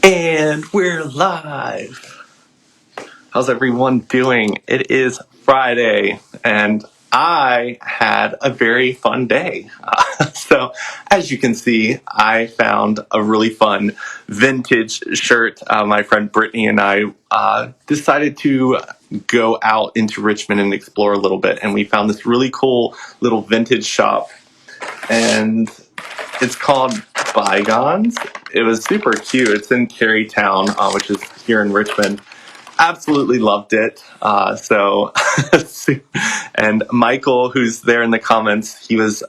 And we're live. How's everyone doing? It is Friday, and I had a very fun day. So, as you can see, I found a really fun vintage shirt. My friend Brittany and I decided to go out into Richmond and explore a little bit, and we found this really cool little vintage shop. And it's called Bygones. It was super cute. It's in Carytown, which is here in Richmond. Absolutely loved it. And Michael, who's there in the comments, he was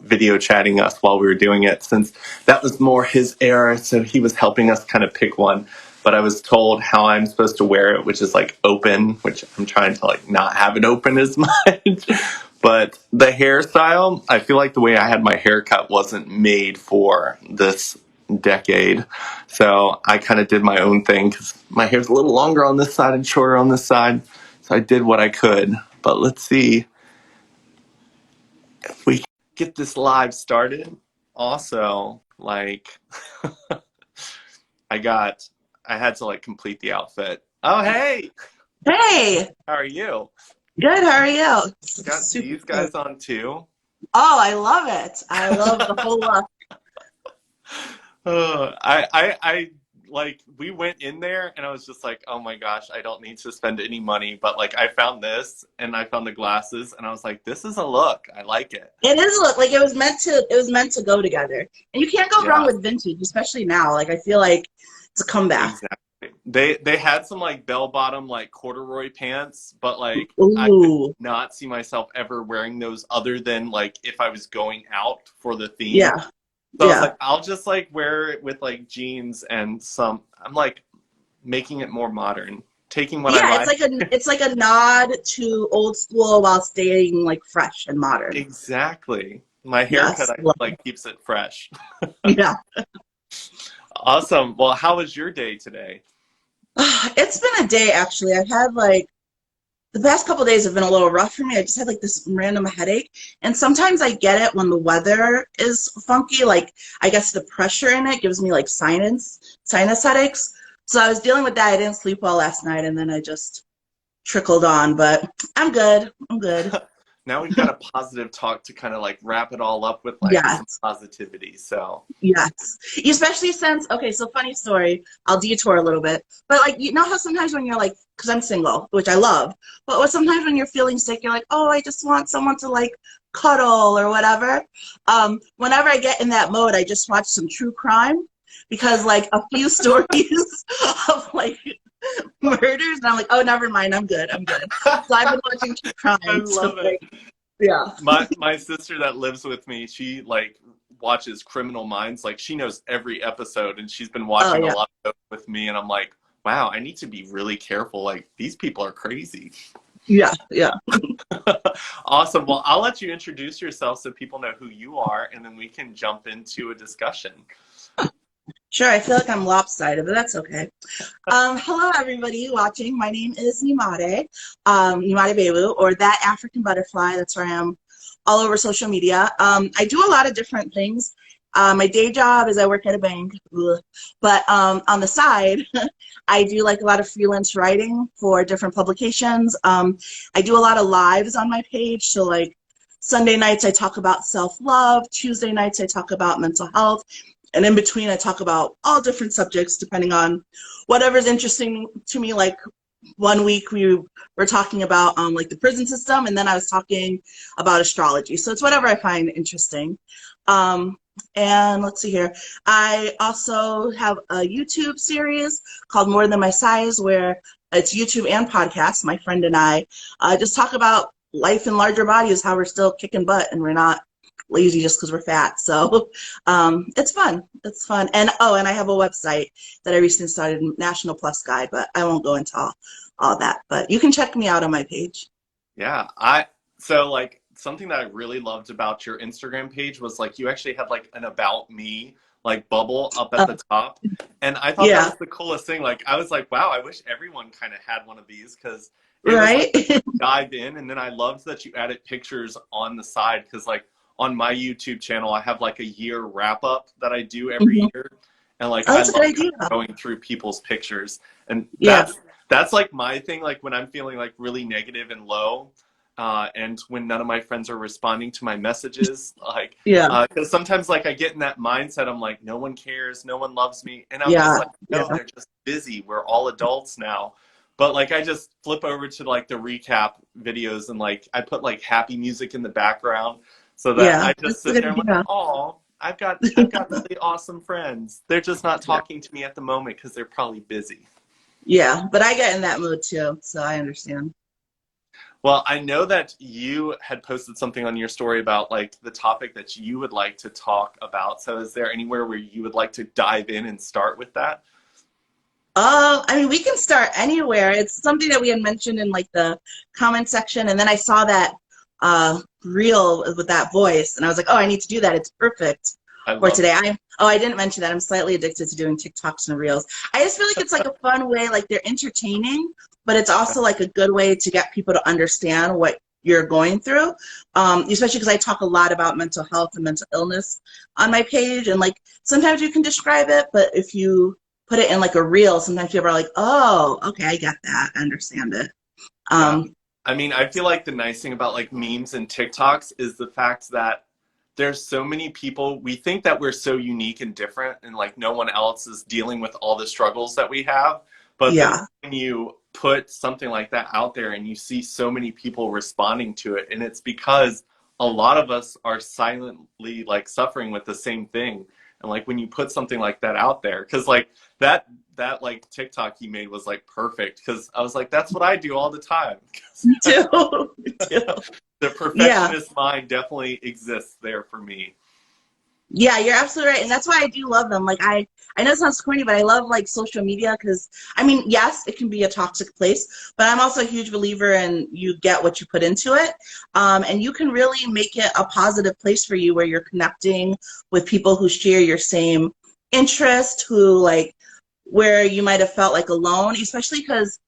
video chatting us while we were doing it, since that was more his era. So he was helping us kind of pick one. But I was told how I'm supposed to wear it, which is like open, which I'm trying to like not have it open as much. But the hairstyle, I feel like the way I had my haircut wasn't made for this decade. So I kind of did my own thing because my hair's a little longer on this side and shorter on this side. So I did what I could. But let's see if we get this live started. Also, like, I had to like complete the outfit. Oh, hey, Hey, how are you? good. How are you? Got Super these good. guys on too. Oh, I love it. I love the whole look. I like we went in there and I was just like, oh my gosh, I don't need to spend any money, but like I found this and I found the glasses and I was like, this is a look. I like it. It is look like it was meant to go together. And you can't go wrong Yeah, with vintage, especially now. Like I feel like it's a comeback. exactly. They had some like bell bottom like corduroy pants, but like I could Ooh, not see myself ever wearing those other than like if I was going out for the theme. yeah, So I was yeah. like, I'll just like wear it with like jeans and some. I'm like making it more modern, taking what I Yeah, like. it's like a nod to old school while staying like fresh and modern. Exactly. My haircut, Yes. I feel like, keeps it fresh. Yeah. Awesome. Well, how was your day today? It's been a day actually. I've had like the past couple days have been a little rough for me. I just had like this random headache. And sometimes I get it when the weather is funky. Like I guess the pressure in it gives me like sinus headaches. So I was dealing with that. I didn't sleep well last night and then I just trickled on, but I'm good. I'm good. Now we've got a positive talk to kind of like wrap it all up with like some Yes. positivity. So, Yes. Especially since, okay, so funny story. I'll detour a little bit. But like, you know how sometimes when you're like, because I'm single, which I love, but sometimes when you're feeling sick, you're like, oh, I just want someone to like cuddle or whatever. Whenever I get in that mode, I just watch some true crime because like a few stories of like murders, and I'm like, oh, never mind, I'm good, I'm good. So I've been watching true I crime. So love it. like, yeah. My sister that lives with me, she like watches Criminal Minds. Like she knows every episode, and she's been Oh watching a yeah. lot of those with me. And I'm like, wow, I need to be really careful. Like these people are crazy. Yeah. Yeah. Awesome. Well, I'll let you introduce yourself so people know who you are, and then we can jump into a discussion. Sure, I feel like I'm lopsided, but that's okay. Hello, everybody watching. My name is Nimade, Nimade Bewu, or That African Butterfly. That's where I am all over social media. I do a lot of different things. My day job is I work at a bank, ugh. But on the side, I do like a lot of freelance writing for different publications. I do a lot of lives on my page. So like Sunday nights, I talk about self-love. Tuesday nights, I talk about mental health. And in between, I talk about all different subjects depending on whatever's interesting to me. Like one week we were talking about like the prison system, and then I was talking about astrology. So it's whatever I find interesting. Um, and let's see here. I also have a YouTube series called More Than My Size, where it's YouTube and podcast. My friend and I just talk about life in larger bodies, how we're still kicking butt and we're not lazy just because we're fat. So it's fun. It's fun. And oh, and I have a website that I recently started, National Plus Guide, but I won't go into all that. But you can check me out on my page. Yeah, I so like something that I really loved about your Instagram page was like you actually had like an about me like bubble up at Uh, the top. And I thought that yeah, was the coolest thing. Like I was like, wow, I wish everyone kind of had one of these because it was like right? dive in, and then I loved that you added pictures on the side because like on my YouTube channel I have like a year wrap up that I do every Mhm. year. And like Oh, I that's a good love idea. going through people's pictures, and Yeah, that's like my thing. Like when I'm feeling like really negative and low, and when none of my friends are responding to my messages, like yeah, because sometimes like I get in that mindset, I'm like, no one cares, no one loves me, and I'm just yeah, like, no, yeah, they're just busy. We're all adults now. But like I just flip over to like the recap videos and like I put like happy music in the background so that yeah. I just That's a sit good there and like, idea. oh, I've got really awesome friends. They're just not Yeah, talking to me at the moment because they're probably busy. yeah. But I get in that mood too, so I understand. Well, I know that you had posted something on your story about like the topic that you would like to talk about. So is there anywhere where you would like to dive in and start with that? I mean, we can start anywhere. It's something that we had mentioned in like the comment section, and then I saw that reel with that voice, and I was like, oh, I need to do that. It's perfect I for love today. it. I didn't mention that I'm slightly addicted to doing TikToks and reels. I just feel like it's like a fun way, like they're entertaining, but it's also like a good way to get people to understand what you're going through. Especially because I talk a lot about mental health and mental illness on my page, and like sometimes you can describe it, but if you put it in like a reel, sometimes people are like, oh, okay, I get that. I understand it. Yeah. Um, I mean, I feel like the nice thing about like memes and TikToks is the fact that there's so many people. We think that we're so unique and different, and like no one else is dealing with all the struggles that we have. But then yeah, when you put something like that out there and you see so many people responding to it, and it's because a lot of us are silently like suffering with the same thing. And like when you put something like that out there, because like that like TikTok he made was like perfect because I was like, that's what I do all the time. me too. Me too. The Yeah. perfectionist mind definitely exists there for me. Yeah, you're absolutely right. And that's why I do love them. Like I know it sounds corny, but I love like social media because I mean, yes, it can be a toxic place, but I'm also a huge believer in you get what you put into it. And you can really make it a positive place for you where you're connecting with people who share your same interest, who like where you might have felt like alone, especially because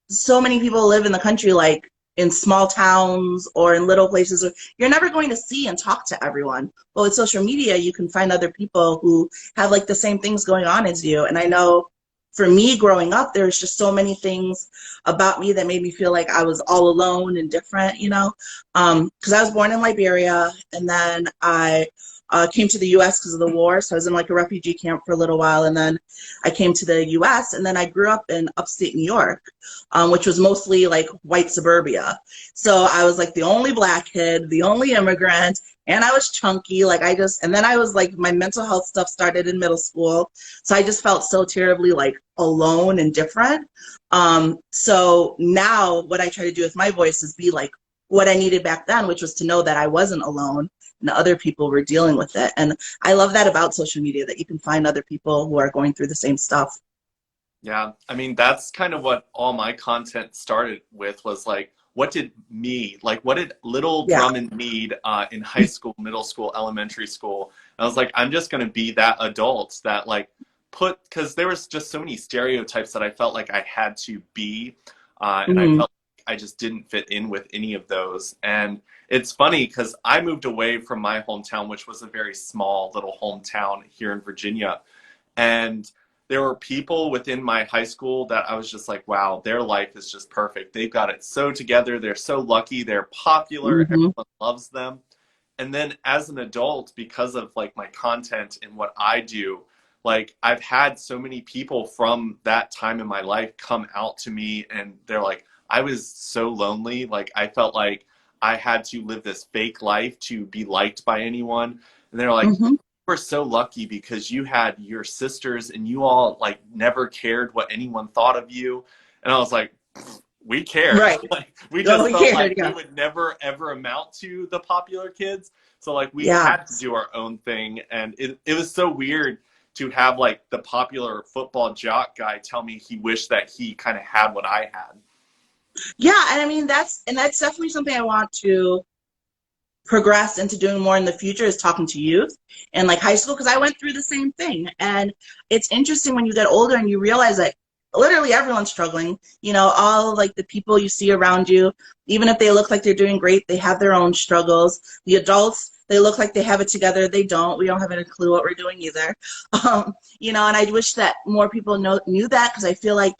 so many people live in the country like in small towns or in little places where you're never going to see and talk to everyone. But with social media, you can find other people who have like the same things going on as you. And I know for me growing up, there's just so many things about me that made me feel like I was all alone and different, you know? Because I was born in Liberia and then I came to the US because of the war. So I was in like a refugee camp for a little while. And then I came to the US and then I grew up in upstate New York, which was mostly like white suburbia. So I was like the only black kid, the only immigrant, and I was chunky. Like and then I was like, my mental health stuff started in middle school. So I just felt so terribly like alone and different. So now what I try to do with my voice is be like what I needed back then, which was to know that I wasn't alone and other people were dealing with it. And I love that about social media, that you can find other people who are going through the same stuff. Yeah, I mean that's kind of what all my content started with was like what did little Yeah. Drummond need in high school, middle school, elementary school? And I was like, I'm just gonna be that adult that like because there was just so many stereotypes that I felt like I had to be, and I Mm-hmm. felt like I just didn't fit in with any of those. And it's funny because I moved away from my hometown, which was a very small little hometown here in Virginia, and there were people within my high school that I was just like, wow, their life is just perfect. They've got it so together. They're so lucky. They're popular. Mm-hmm. Everyone loves them. And then as an adult, because of like my content and what I do, like I've had so many people from that time in my life come out to me and they're like, I was so lonely. Like I felt like I had to live this fake life to be liked by anyone. And they're like, Mm-hmm. were so lucky because you had your sisters and you all like never cared what anyone thought of you. And I was like, we cared. Right. Like we Oh, just we felt cared. like we Yeah. would never ever amount to the popular kids. So like we Yeah. had to do our own thing. And it was so weird to have like the popular football jock guy tell me he wished that he kind of had what I had. Yeah. And I mean, that's definitely something I want to progress into doing more in the future, is talking to youth and like high school, because I went through the same thing. And it's interesting when you get older and you realize that literally everyone's struggling. You know, all of, like the people you see around you, even if they look like they're doing great, they have their own struggles. The adults They look like they have it together. They don't. We don't have any clue what we're doing either. You know, and I wish that more people knew that, because I feel like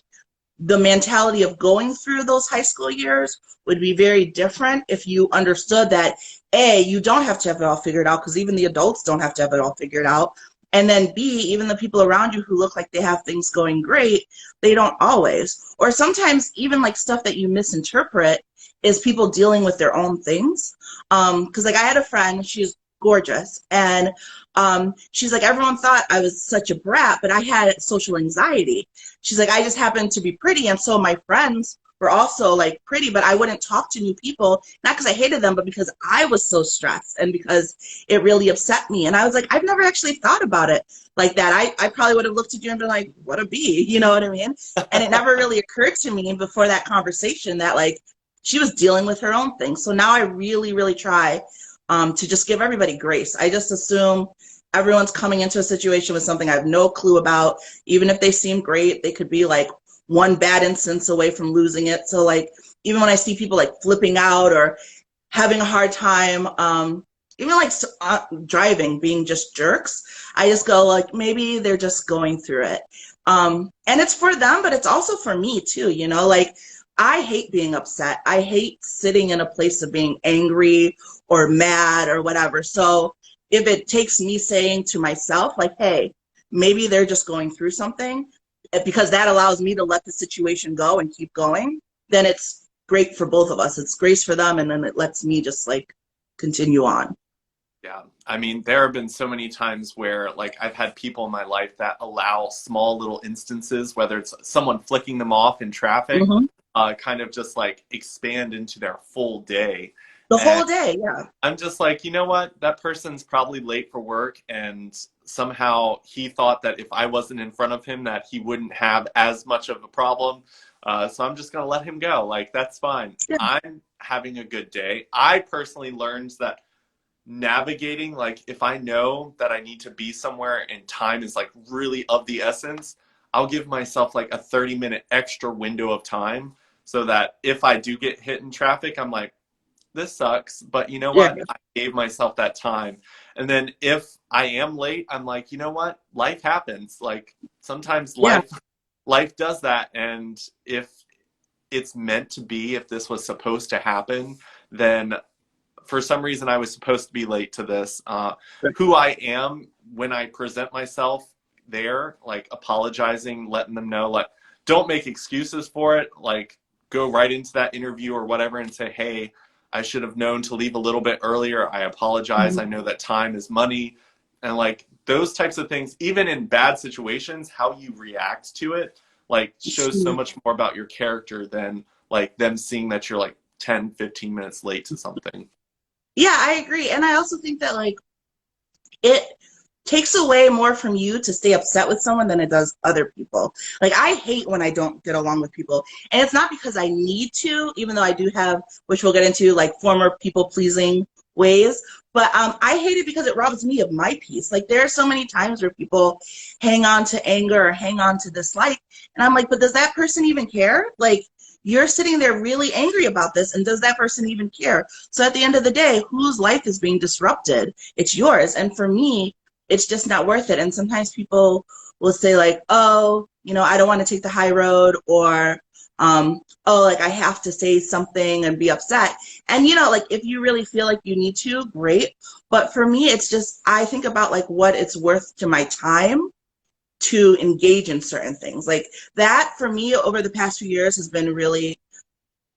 the mentality of going through those high school years would be very different if you understood that, A, you don't have to have it all figured out, because even the adults don't have to have it all figured out. And then B, even the people around you who look like they have things going great, they don't always. Or sometimes even like stuff that you misinterpret is people dealing with their own things. Because like I had a friend, she's gorgeous, and she's like, everyone thought I was such a brat, but I had social anxiety. She's like, I just happened to be pretty, and so my friends were also like pretty, but I wouldn't talk to new people, not because I hated them, but because I was so stressed and because it really upset me. And I was like, I've never actually thought about it like that. I probably would have looked at you and been like, what a bee, you know what I mean? And it never really occurred to me before that conversation that like she was dealing with her own thing. So now I really, really try to just give everybody grace. I just assume everyone's coming into a situation with something I have no clue about. Even if they seem great, they could be like one bad instance away from losing it. So like, even when I see people like flipping out or having a hard time, even like driving, being just jerks, I just go like, maybe they're just going through it. And it's for them, but it's also for me too, you know, like I hate being upset. I hate sitting in a place of being angry or mad or whatever. So if it takes me saying to myself, like, hey, maybe they're just going through something, because that allows me to let the situation go and keep going, then it's great for both of us. It's grace for them, and then it lets me just like continue on. Yeah. I mean, there have been so many times where like I've had people in my life that allow small little instances, whether it's someone flicking them off in traffic, Hmm. kind of just like expand into their full day. The And whole day, yeah. I'm just like, you know what? That person's probably late for work, and somehow he thought that if I wasn't in front of him, that he wouldn't have as much of a problem. So I'm just gonna let him go. Like that's fine. Yeah. I'm having a good day. I personally learned that navigating, like if I know that I need to be somewhere and time is like really of the essence, I'll give myself like a 30-minute extra window of time so that if I do get hit in traffic, I'm like, this sucks, but you know Yeah. what? I gave myself that time. And then if I am late, I'm like, you know what? Life happens. Like sometimes Yeah. life does that. And if it's meant to be, if this was supposed to happen, then for some reason I was supposed to be late to this. Who I am when I present myself there, like apologizing, letting them know, like don't make excuses for it. Like go right into that interview or whatever and say, hey, I should have known to leave a little bit earlier. I apologize. I Mhm. know that time is money. And like those types of things, even in bad situations, how you react to it, like shows so much more about your character than like them seeing that you're like 10, 15 minutes late to something. Yeah, I agree. And I also think that like it takes away more from you to stay upset with someone than it does other people. Like I hate when I don't get along with people. And it's not because I need to, even though I do have, which we'll get into, like former people pleasing ways. But I hate it because it robs me of my peace. Like there are so many times where people hang on to anger or hang on to dislike. And I'm like, but does that person even care? Like you're sitting there really angry about this, and does that person even care? So at the end of the day, whose life is being disrupted? It's yours. And for me, it's just not worth it. And sometimes people will say like, oh, you know, I don't want to take the high road, or oh, like I have to say something and be upset. And you know, like if you really feel like you need to, great. But for me, it's just I think about like what it's worth to my time to engage in certain things. Like that for me over the past few years has been really,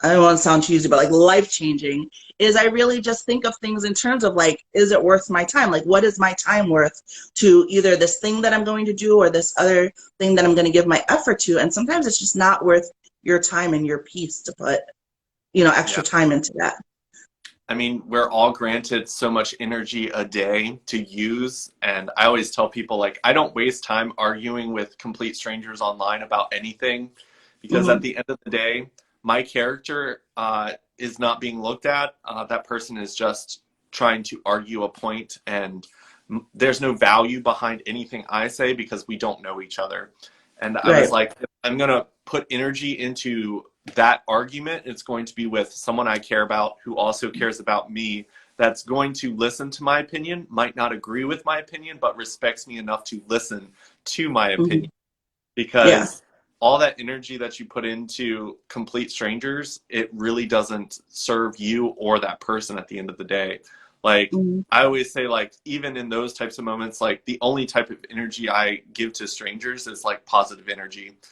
I don't want to sound cheesy, but like life changing, is I really just think of things in terms of like, is it worth my time? Like, what is my time worth to either this thing that I'm going to do or this other thing that I'm going to give my effort to? And sometimes it's just not worth your time and your peace to put, you know, Yeah. extra time into that. I mean, we're all granted so much energy a day to use. And I always tell people, like, I don't waste time arguing with complete strangers online about anything because at Hmm. the end of the day, my character is not being looked at. That person is just trying to argue a point, and there's no value behind anything I say because we don't know each other. And I was Right. like, I'm going to put energy into that argument. It's going to be with someone I care about who also cares about me, that's going to listen to my opinion, might not agree with my opinion, but respects me enough to listen to my Mhm. opinion. Yeah. Because all that energy that you put into complete strangers, it really doesn't serve you or that person at the end of the day. Like, Mhm. I always say, like, even in those types of moments, like, the only type of energy I give to strangers is like positive energy. Yeah.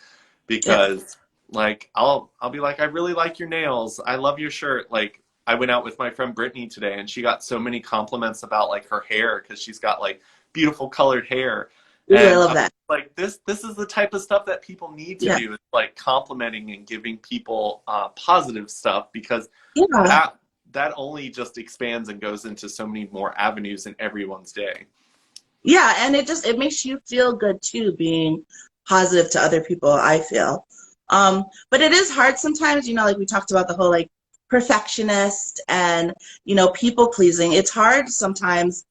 Because like I'll be like, I really like your nails, I love your shirt. Like, I went out with my friend Brittany today and she got so many compliments about like her hair because she's got like beautiful colored hair. Ooh, I And love I'm that. like, this is the type of stuff that people need to Yeah. do. It's like complimenting and giving people positive stuff, because Yeah. that that only just expands and goes into so many more avenues in everyone's day. Yeah, and it makes you feel good too, being positive to other people, I feel. But it is hard sometimes, like we talked about the whole like perfectionist and, people pleasing. It's hard sometimes.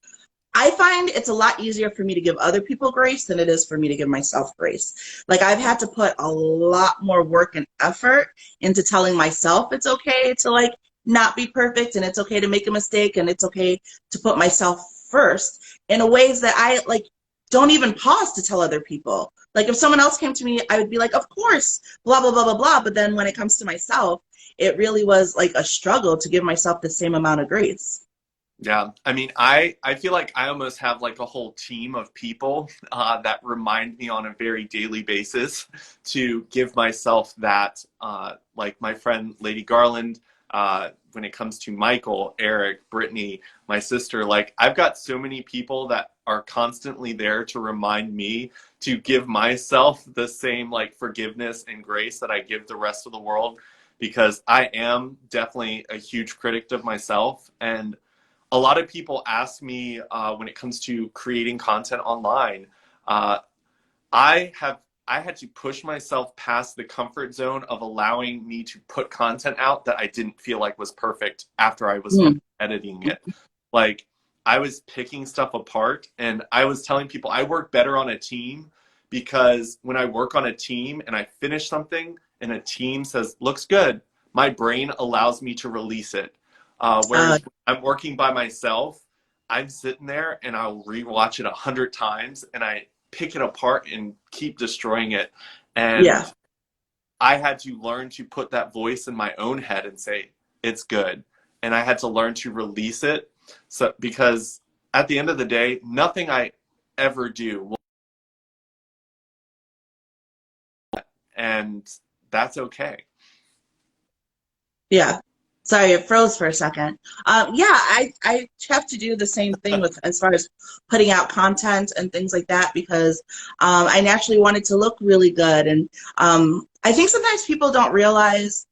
I find it's a lot easier for me to give other people grace than it is for me to give myself grace. Like I've had to put a lot more work and effort into telling myself it's okay to like not be perfect, and it's okay to make a mistake, and it's okay to put myself first in a ways that I like don't even pause to tell other people. Like if someone else came to me, I would be like, of course, blah, blah, blah, blah, blah. But then when it comes to myself, it really was like a struggle to give myself the same amount of grace. Yeah, I mean, I feel like I almost have like a whole team of people that remind me on a very daily basis to give myself that. Like my friend Lady Garland, when it comes to Michael, Eric, Brittany, my sister, like I've got so many people that are constantly there to remind me to give myself the same like forgiveness and grace that I give the rest of the world, because I am definitely a huge critic of myself. And a lot of people ask me when it comes to creating content online. Uh, I have I had to push myself past the comfort zone of allowing me to put content out that I didn't feel like was perfect after I was Mm. finished editing it. Like, I was picking stuff apart, and I was telling people I work better on a team, because when I work on a team and I finish something and a team says looks good, my brain allows me to release it. Uh, Whereas when I'm working by myself, I'm sitting there and I'll rewatch it 100 times and I pick it apart and keep destroying it. yeah. And I had to learn to put that voice in my own head and say, it's good. And I had to learn to release it. So, because at the end of the day, nothing I ever do will, and that's okay. Yeah. Sorry, it froze for a second. Yeah, I have to do the same thing with as far as putting out content and things like that, because I naturally want it to look really good. And I think sometimes people don't realize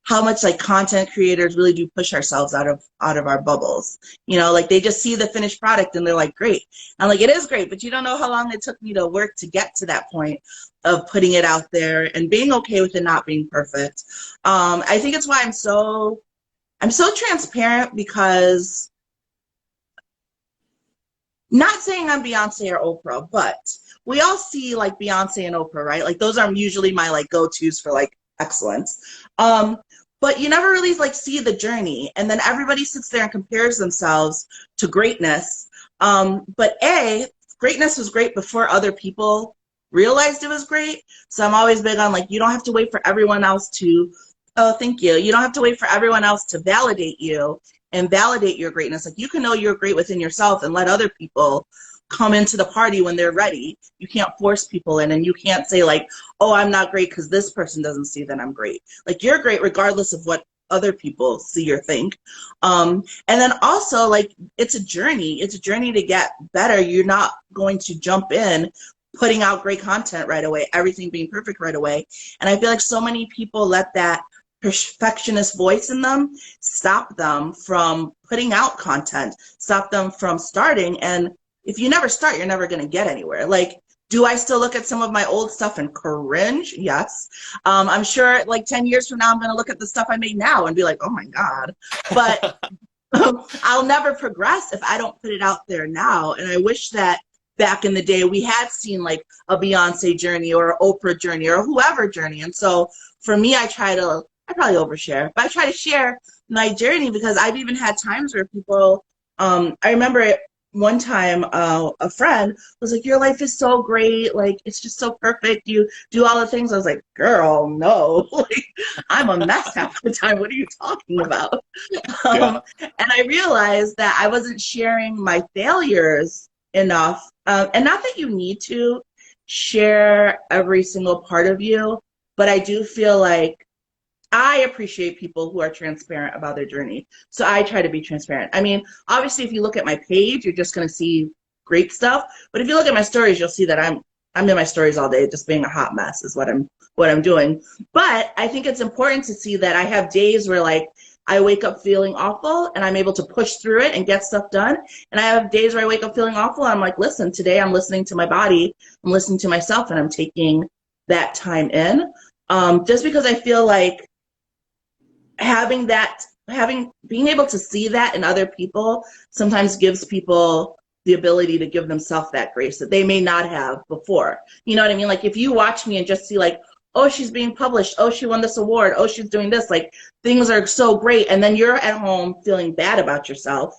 how much like content creators really do push ourselves out of our bubbles. Like they just see the finished product and they're like, great. I'm like, it is great, but you don't know how long it took me to work to get to that point of putting it out there and being okay with it not being perfect. I think it's why I'm so transparent, because not saying I'm Beyonce or Oprah, but we all see like Beyonce and Oprah, right? Like those are usually my like go-tos for like excellence. But you never really like see the journey, and then everybody sits there and compares themselves to greatness. But greatness was great before other people realized it was great. So I'm always big on like you don't have to wait for everyone else to. Oh, thank you. You don't have to wait for everyone else to validate you and validate your greatness. Like you can know you're great within yourself and let other people come into the party when they're ready. You can't force people in, and you can't say like, oh, I'm not great because this person doesn't see that I'm great. Like you're great regardless of what other people see or think. And then also like it's a journey. It's a journey to get better. You're not going to jump in putting out great content right away, everything being perfect right away. And I feel like so many people let that perfectionist voice in them stop them from putting out content, stop them from starting. And if you never start, you're never going to get anywhere. Like, do I still look at some of my old stuff and cringe? Yes. I'm sure like 10 years from now, I'm going to look at the stuff I made now and be like, oh my God. But I'll never progress if I don't put it out there now. And I wish that back in the day we had seen like a Beyonce journey or an Oprah journey or whoever journey. And so for me, I try to I probably overshare, but I try to share my journey because I've even had times where people, I remember it one time, a friend was like, "Your life is so great, like it's just so perfect. You do all the things." I was like, "Girl, no, like I'm a mess half the time. What are you talking about?" Yeah. And I realized that I wasn't sharing my failures enough, and not that you need to share every single part of you, but I do feel like I appreciate people who are transparent about their journey. So I try to be transparent. I mean, obviously, if you look at my page, you're just going to see great stuff. But if you look at my stories, you'll see that I'm in my stories all day, just being a hot mess is what I'm doing. But I think it's important to see that I have days where like I wake up feeling awful and I'm able to push through it and get stuff done. And I have days where I wake up feeling awful and I'm like, listen, today I'm listening to my body, I'm listening to myself, and I'm taking that time in. Just because I feel like being able to see that in other people sometimes gives people the ability to give themselves that grace that they may not have before. You know what I mean? Like if you watch me and just see like, oh, she's being published, oh, she won this award, oh, she's doing this, like things are so great, and then you're at home feeling bad about yourself,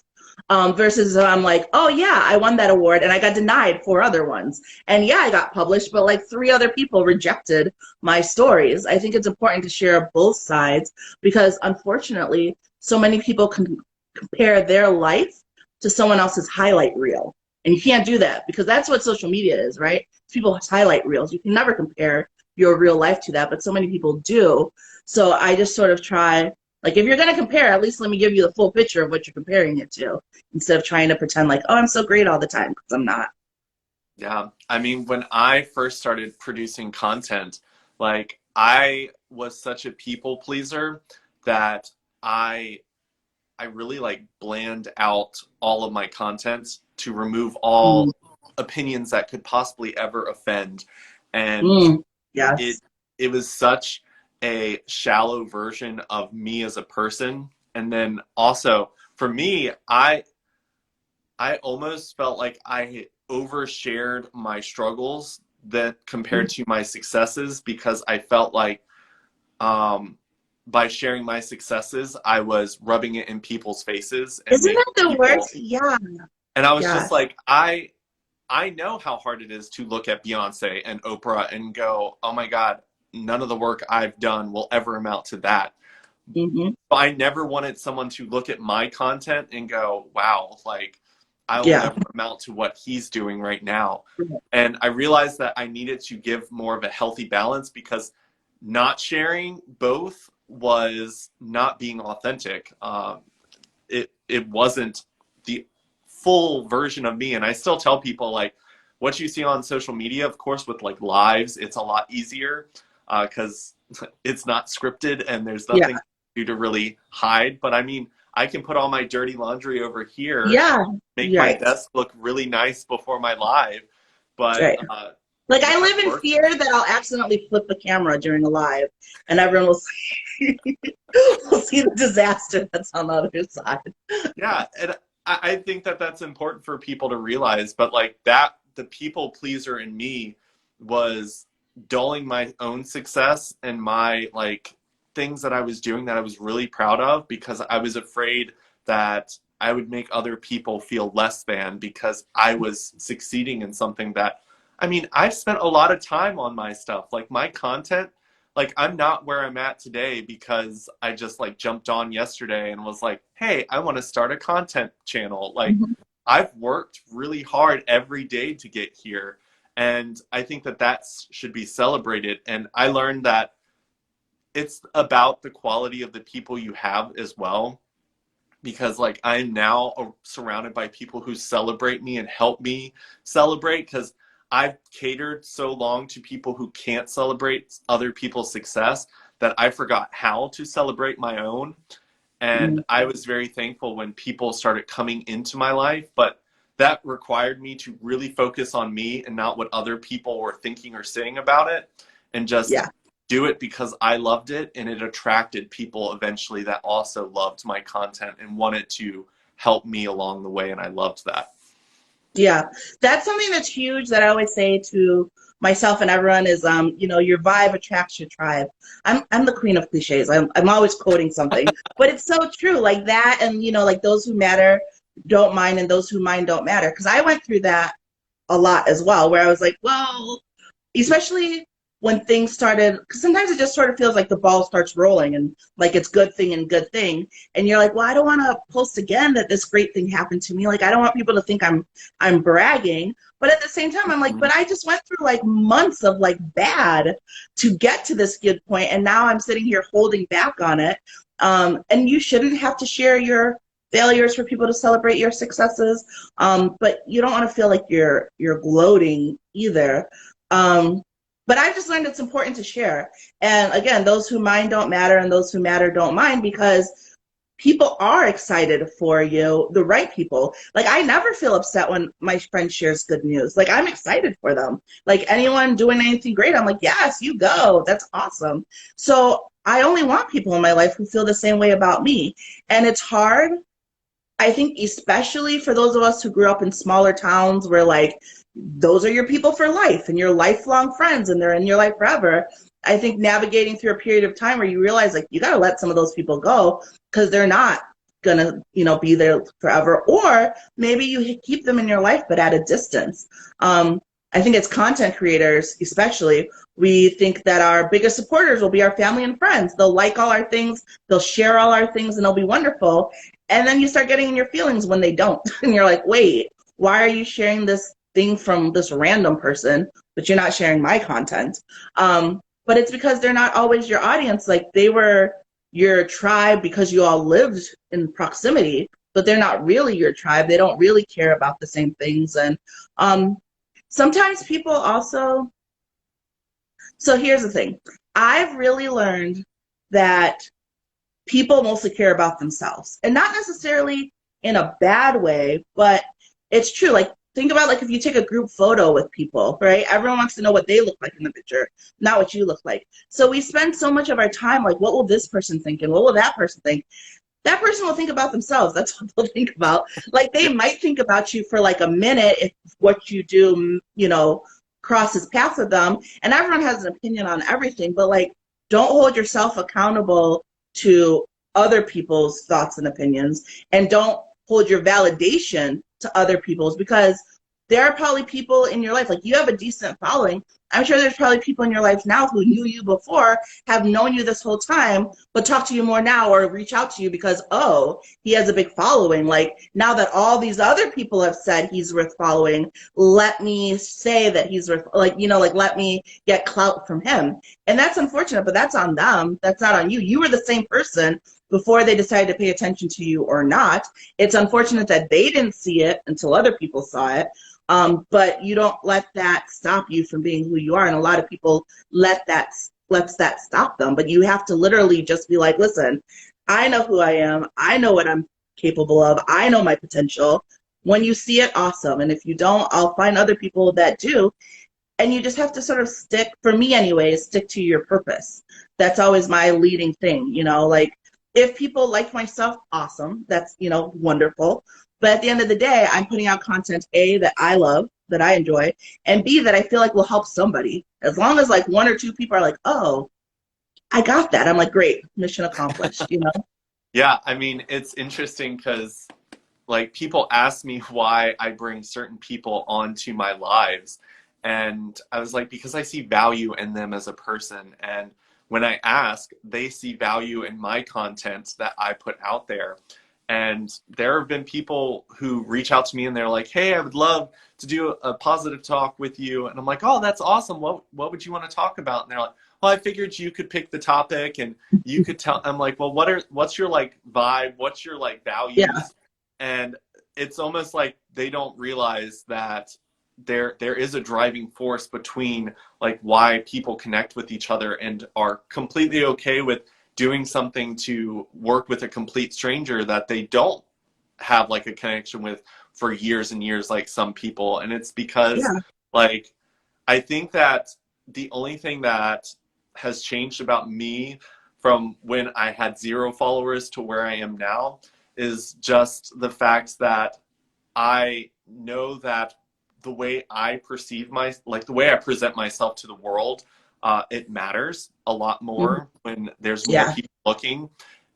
versus I'm like, oh yeah, I won that award and I got denied 4 other ones. And yeah, I got published, but like 3 other people rejected my stories. I think it's important to share both sides because unfortunately, so many people can compare their life to someone else's highlight reel. And you can't do that because that's what social media is, right? It's people's highlight reels. You can never compare your real life to that, but so many people do. So I just sort of try, like, if you're going to compare, at least let me give you the full picture of what you're comparing it to instead of trying to pretend like, oh, I'm so great all the time, because I'm not. Yeah. I mean, when I first started producing content, like I was such a people pleaser that I I really like bland out all of my content to remove Mm, all opinions that could possibly ever offend. And mm, it yes. it was such a shallow version of me as a person. And then also for me, I almost felt like I overshared my struggles that compared Mm. to my successes because I felt like um, by sharing my successes, I was rubbing it in people's faces and Isn't making that the people. worst? Yeah, And I was just yes. like, I know how hard it is to look at Beyonce and Oprah and go, oh my God, none of the work I've done will ever amount to that. Hmm. But I never wanted someone to look at my content and go, wow, like I will Yeah. never amount to what he's doing right now. And I realized that I needed to give more of a healthy balance because not sharing both was not being authentic. It wasn't the full version of me, and I still tell people like what you see on social media. Of course, with like lives, it's a lot easier because it's not scripted and there's Yeah. nothing to really hide. But I mean, I can put all my dirty laundry over here, Yeah. make my Right. desk look really nice before my live, but Right. Like I when I'm live in working, fear that I'll accidentally flip the camera during a live, and everyone will see, will see the disaster that's on the other side. yeah, and I think that that's important for people to realize. But like that, the people pleaser in me was dulling my own success and my like things that I was doing that I was really proud of because I was afraid that I would make other people feel less than because I was succeeding in something that, I mean, I've spent a lot of time on my stuff. Like my content, like I'm not where I'm at today because I just like jumped on yesterday and was like, "Hey, I want to start a content channel." Like Mhm. I've worked really hard every day to get here, and I think that that should be celebrated. And I learned that it's about the quality of the people you have as well because like I'm now surrounded by people who celebrate me and help me celebrate because I've catered so long to people who can't celebrate other people's success that I forgot how to celebrate my own. And Mm. I was very thankful when people started coming into my life, but that required me to really focus on me and not what other people were thinking or saying about it and just Yeah. do it because I loved it and it attracted people eventually that also loved my content and wanted to help me along the way and I loved that. Yeah, that's something that's huge that I always say to myself and everyone is, you know, your vibe attracts your tribe. I'm the queen of cliches. I'm always quoting something, but it's so true. Like that, and you know, like those who matter don't mind, and those who mind don't matter. Because I went through that a lot as well, where I was like, well, especially when things started, because sometimes it just sort of feels like the ball starts rolling and like it's good thing and good thing, and you're like, well, I don't want to post again that this great thing happened to me. Like I don't want people to think I'm bragging, but at the same time, I'm like, Mhm. but I just went through like months of like bad to get to this good point, and now I'm sitting here holding back on it. And you shouldn't have to share your failures for people to celebrate your successes, but you don't want to feel like you're gloating either. Um, but I've just learned it's important to share. And again, those who mind don't matter, and those who matter don't mind, because people are excited for you, the right people. Like I never feel upset when my friend shares good news. Like I'm excited for them. Like anyone doing anything great, I'm like, yes, you go. That's awesome. So I only want people in my life who feel the same way about me. And it's hard, I think, especially for those of us who grew up in smaller towns where like those are your people for life and your lifelong friends and they're in your life forever. I think navigating through a period of time where you realize like you got to let some of those people go because they're not gonna, you know, be there forever. Or maybe you keep them in your life but at a distance. I think as content creators, especially, we think that our biggest supporters will be our family and friends. They'll like all our things, they'll share all our things, and they'll be wonderful. And then you start getting in your feelings when they don't. And you're like, wait, why are you sharing this thing from this random person, but you're not sharing my content? But it's because they're not always your audience. Like they were your tribe because you all lived in proximity, but they're not really your tribe. They don't really care about the same things. And sometimes people also, so here's the thing. I've really learned that people mostly care about themselves, and not necessarily in a bad way, but it's true. Like think about like if you take a group photo with people, right? Everyone wants to know what they look like in the picture, not what you look like. So we spend so much of our time like, what will this person think and what will that person think? That person will think about themselves. That's what they'll think about. Like they Yeah. might think about you for like a minute if what you do, you know, crosses paths with them. And everyone has an opinion on everything, but like don't hold yourself accountable to other people's thoughts and opinions, and don't hold your validation to other people's, because there are probably people in your life, like you have a decent following. I'm sure there's probably people in your life now who knew you before, have known you this whole time, but talk to you more now or reach out to you because, oh, he has a big following. Like now that all these other people have said he's worth following, let me say that he's worth, like, you know, like let me get clout from him. And that's unfortunate, but that's on them. That's not on you. You were the same person before they decided to pay attention to you or not. It's unfortunate that they didn't see it until other people saw it. But you don't let that stop you from being who you are. And a lot of people lets that stop them. But you have to literally just be like, listen, I know who I am. I know what I'm capable of. I know my potential. When you see it, awesome. And if you don't, I'll find other people that do. And you just have to sort of stick, for me anyways, stick to your purpose. That's always my leading thing, you know, like if people like my stuff, awesome. That's, you know, wonderful. But at the end of the day, I'm putting out content, A, that I love, that I enjoy, and B, that I feel like will help somebody. As long as like one or two people are like, oh, I got that. I'm like, great, mission accomplished, you know? Yeah, I mean, it's interesting because like people ask me why I bring certain people onto my lives. And I was like, because I see value in them as a person. And when I ask, they see value in my content that I put out there. And there have been people who reach out to me and they're like, hey, I would love to do a positive talk with you. And I'm like, oh, that's awesome. What would you want to talk about? And they're like, well, I figured you could pick the topic and you could tell. I'm like, well, what's your like vibe? What's your like Yeah, values? And it's almost like they don't realize that there is a driving force between like why people connect with each other and are completely okay with doing something to work with a complete stranger that they don't have like a connection with for years and years like some people. And it's because yeah, like I think that the only thing that has changed about me from when I had 0 followers to where I am now is just the fact that I know that the way I perceive the way I present myself to the world, it matters a lot Mhm. more when there's more Yeah. people looking.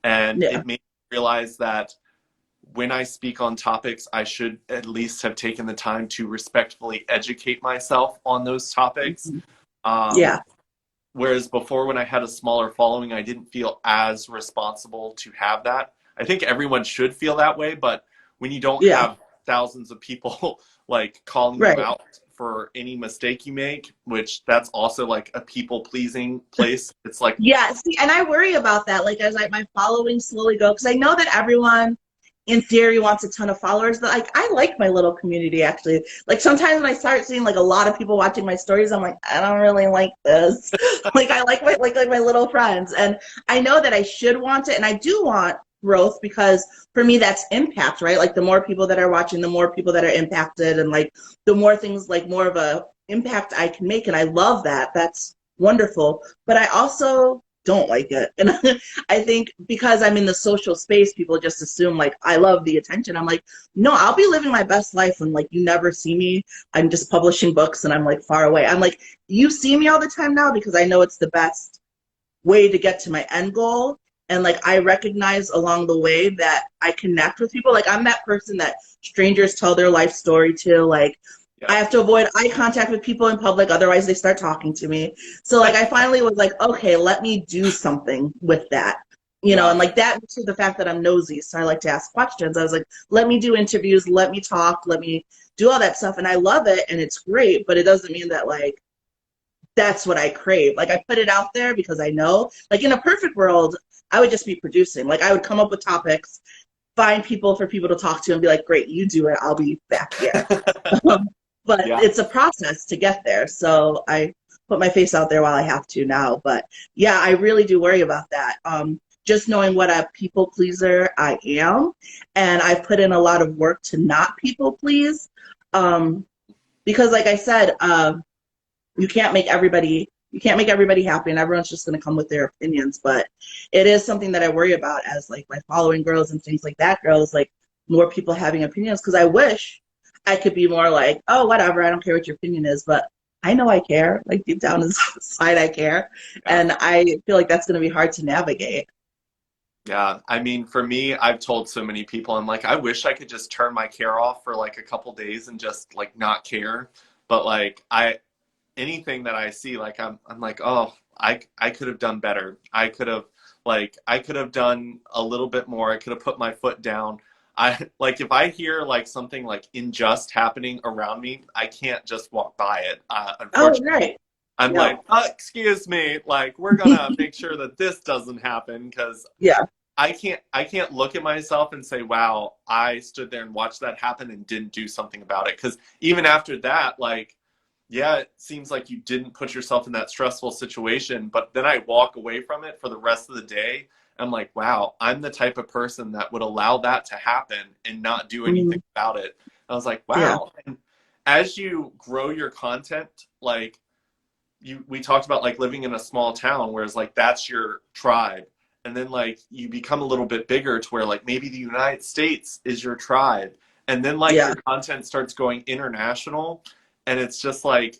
And Yeah. it made me realize that when I speak on topics, I should at least have taken the time to respectfully educate myself on those topics. Mhm. Um, Yeah. Whereas before, when I had a smaller following, I didn't feel as responsible to have that. I think everyone should feel that way, but when you don't Yeah. have thousands of people like calling you Right. out for any mistake you make, which that's also like a people pleasing place. It's like, Yeah, see, and I worry about that. Like, as like my following slowly go, because I know that everyone, in theory, wants a ton of followers. But like, I like my little community actually. Like sometimes when I start seeing like a lot of people watching my stories, I'm like, I don't really like this. Like, I like my little friends, and I know that I should want it, and I do want growth because for me that's impact, right? Like the more people that are watching, the more people that are impacted, and like the more things, like more of a impact I can make, and I love that. That's wonderful, but I also don't like it. And I think because I'm in the social space, people just assume like I love the attention. I'm like, no, I'll be living my best life when like you never see me. I'm just publishing books and I'm like far away. I'm like, you see me all the time now because I know it's the best way to get to my end goal. And like I recognize along the way that I connect with people. Like I'm that person that strangers tell their life story to. Like I yeah. have to avoid eye contact with people in public, otherwise they start talking to me. So like I finally was like, okay, let me do something with that. And Yeah. like that to the fact that I'm nosy, so I like to ask questions. I was like, let me do interviews, let me talk, let me do all that stuff. And I love it and it's great, but it doesn't mean that like that's what I crave. Like I put it out there because I know, like in a perfect world, I would just be producing. Like I would come up with topics, find people for people to talk to, and be like, "Great, you do it. I'll be back here." But Yeah. it's a process to get there. So I put my face out there while I have to now. But yeah, I really do worry about that. Just knowing what a people pleaser I am, and I've put in a lot of work to not people please. Um, because, like I said, you can't make everybody happy, and everyone's just going to come with their opinions. But it is something that I worry about as like my following grows and things like that grows, like more people having opinions, because I wish I could be more like, oh, whatever, I don't care what your opinion is, but I know I care, like deep down inside I care. Yeah. And I feel like that's going to be hard to navigate. Yeah, I mean, for me, I've told so many people, I'm like, I wish I could just turn my care off for like a couple days and just like not care. But like anything that I see, like I'm like, oh, I could have done better. I could have done a little bit more. I could have put my foot down. I like if I hear like something like unjust happening around me, I can't just walk by it. Oh, Unfortunately, right. I'm Yep. like, excuse me, like we're gonna make sure that this doesn't happen because Yeah. I can't look at myself and say, wow, I stood there and watched that happen and didn't do something about it. Because even after that, like, yeah, it seems like you didn't put yourself in that stressful situation, but then I walk away from it for the rest of the day. I'm like, wow, I'm the type of person that would allow that to happen and not do anything Mhm. about it. I was like, Yeah. wow. And as you grow your content, like we talked about like living in a small town, whereas like that's your tribe, and then like you become a little bit bigger to where like maybe the United States is your tribe, and then like Yeah. your content starts going international, and it's just like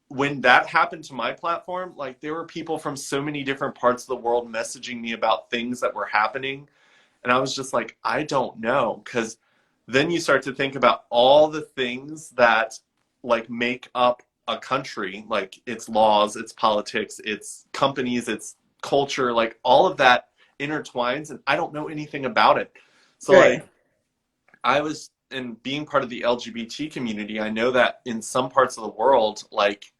when that happened to my platform, like there were people from so many different parts of the world messaging me about things that were happening, and I was just like, I don't know, because then you start to think about all the things that like make up a country, like its laws, its politics, its companies, its culture, like all of that intertwines, and I don't know anything about it. So like Right. I was in being part of the LGBT community, I know that in some parts of the world, like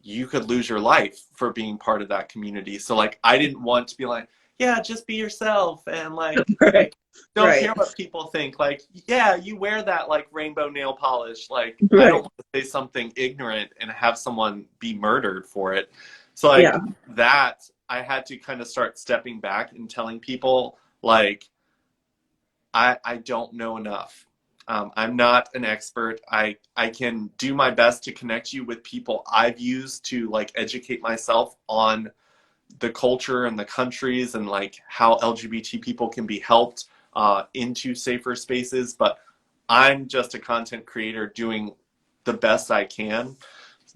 you could lose your life for being part of that community. So like I didn't want to be like, yeah, just be yourself and Right. like don't Right. care what people think. Like, yeah, you wear that like rainbow nail polish. Like I don't Right. want to say something ignorant and have someone be murdered for it. So Yeah. like that I had to kind of start stepping back and telling people like I don't know enough. I'm not an expert. I can do my best to connect you with people I've used to like educate myself on the culture and the countries and like how LGBT people can be helped into safer spaces. But I'm just a content creator doing the best I can.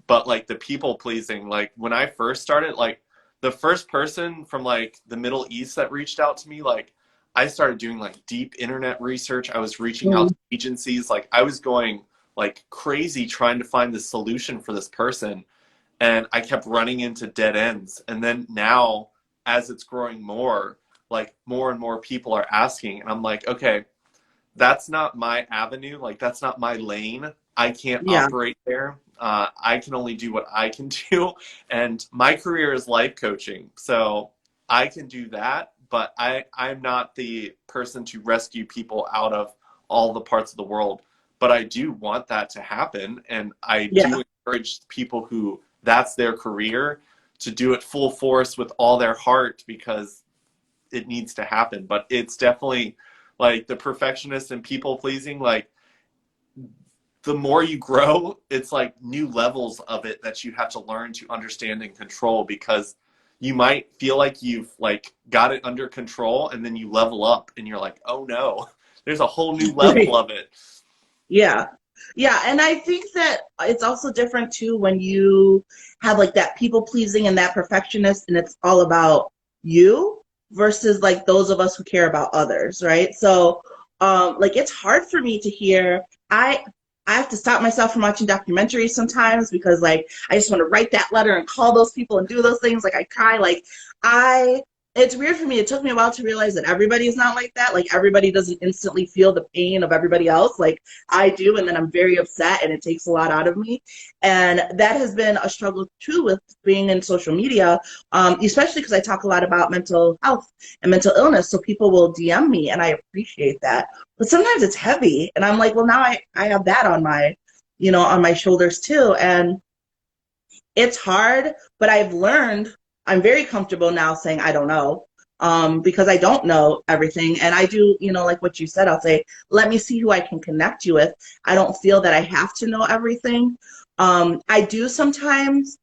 But like the people pleasing, like when I first started, like the first person from like the Middle East that reached out to me, like I started doing like deep internet research. I was reaching out Mm. to agencies, like I was going like crazy trying to find the solution for this person, and I kept running into dead ends. And then now, as it's growing more, like more and more people are asking, and I'm like, okay, that's not my avenue. Like that's not my lane. I can't Yeah. operate there. I can only do what I can do, and my career is life coaching, so I can do that. But I'm not the person to rescue people out of all the parts of the world. But I do want that to happen, and I Yeah. do encourage people who that's their career to do it full force with all their heart because it needs to happen. But it's definitely like the perfectionist and people pleasing, like the more you grow, it's like new levels of it that you have to learn to understand and control, because you might feel like you've like got it under control and then you level up and you're like, oh no, there's a whole new level of it. Yeah. Yeah. And I think that it's also different too when you have like that people pleasing and that perfectionist and it's all about you versus like those of us who care about others, right? So like it's hard for me to hear I have to stop myself from watching documentaries sometimes because like I just want to write that letter and call those people and do those things. Like I cry, like I it's weird for me. It took me a while to realize that everybody is not like that. Like everybody doesn't instantly feel the pain of everybody else. Like I do, and then I'm very upset, and it takes a lot out of me. And that has been a struggle too with being in social media, especially because I talk a lot about mental health and mental illness. So people will DM me, and I appreciate that. But sometimes it's heavy, and I'm like, well, now I have that on my, on my shoulders too, and it's hard. But I've learned. I'm very comfortable now saying I don't know, because I don't know everything. And I do, like what you said, I'll say, let me see who I can connect you with. I don't feel that I have to know everything. I do sometimes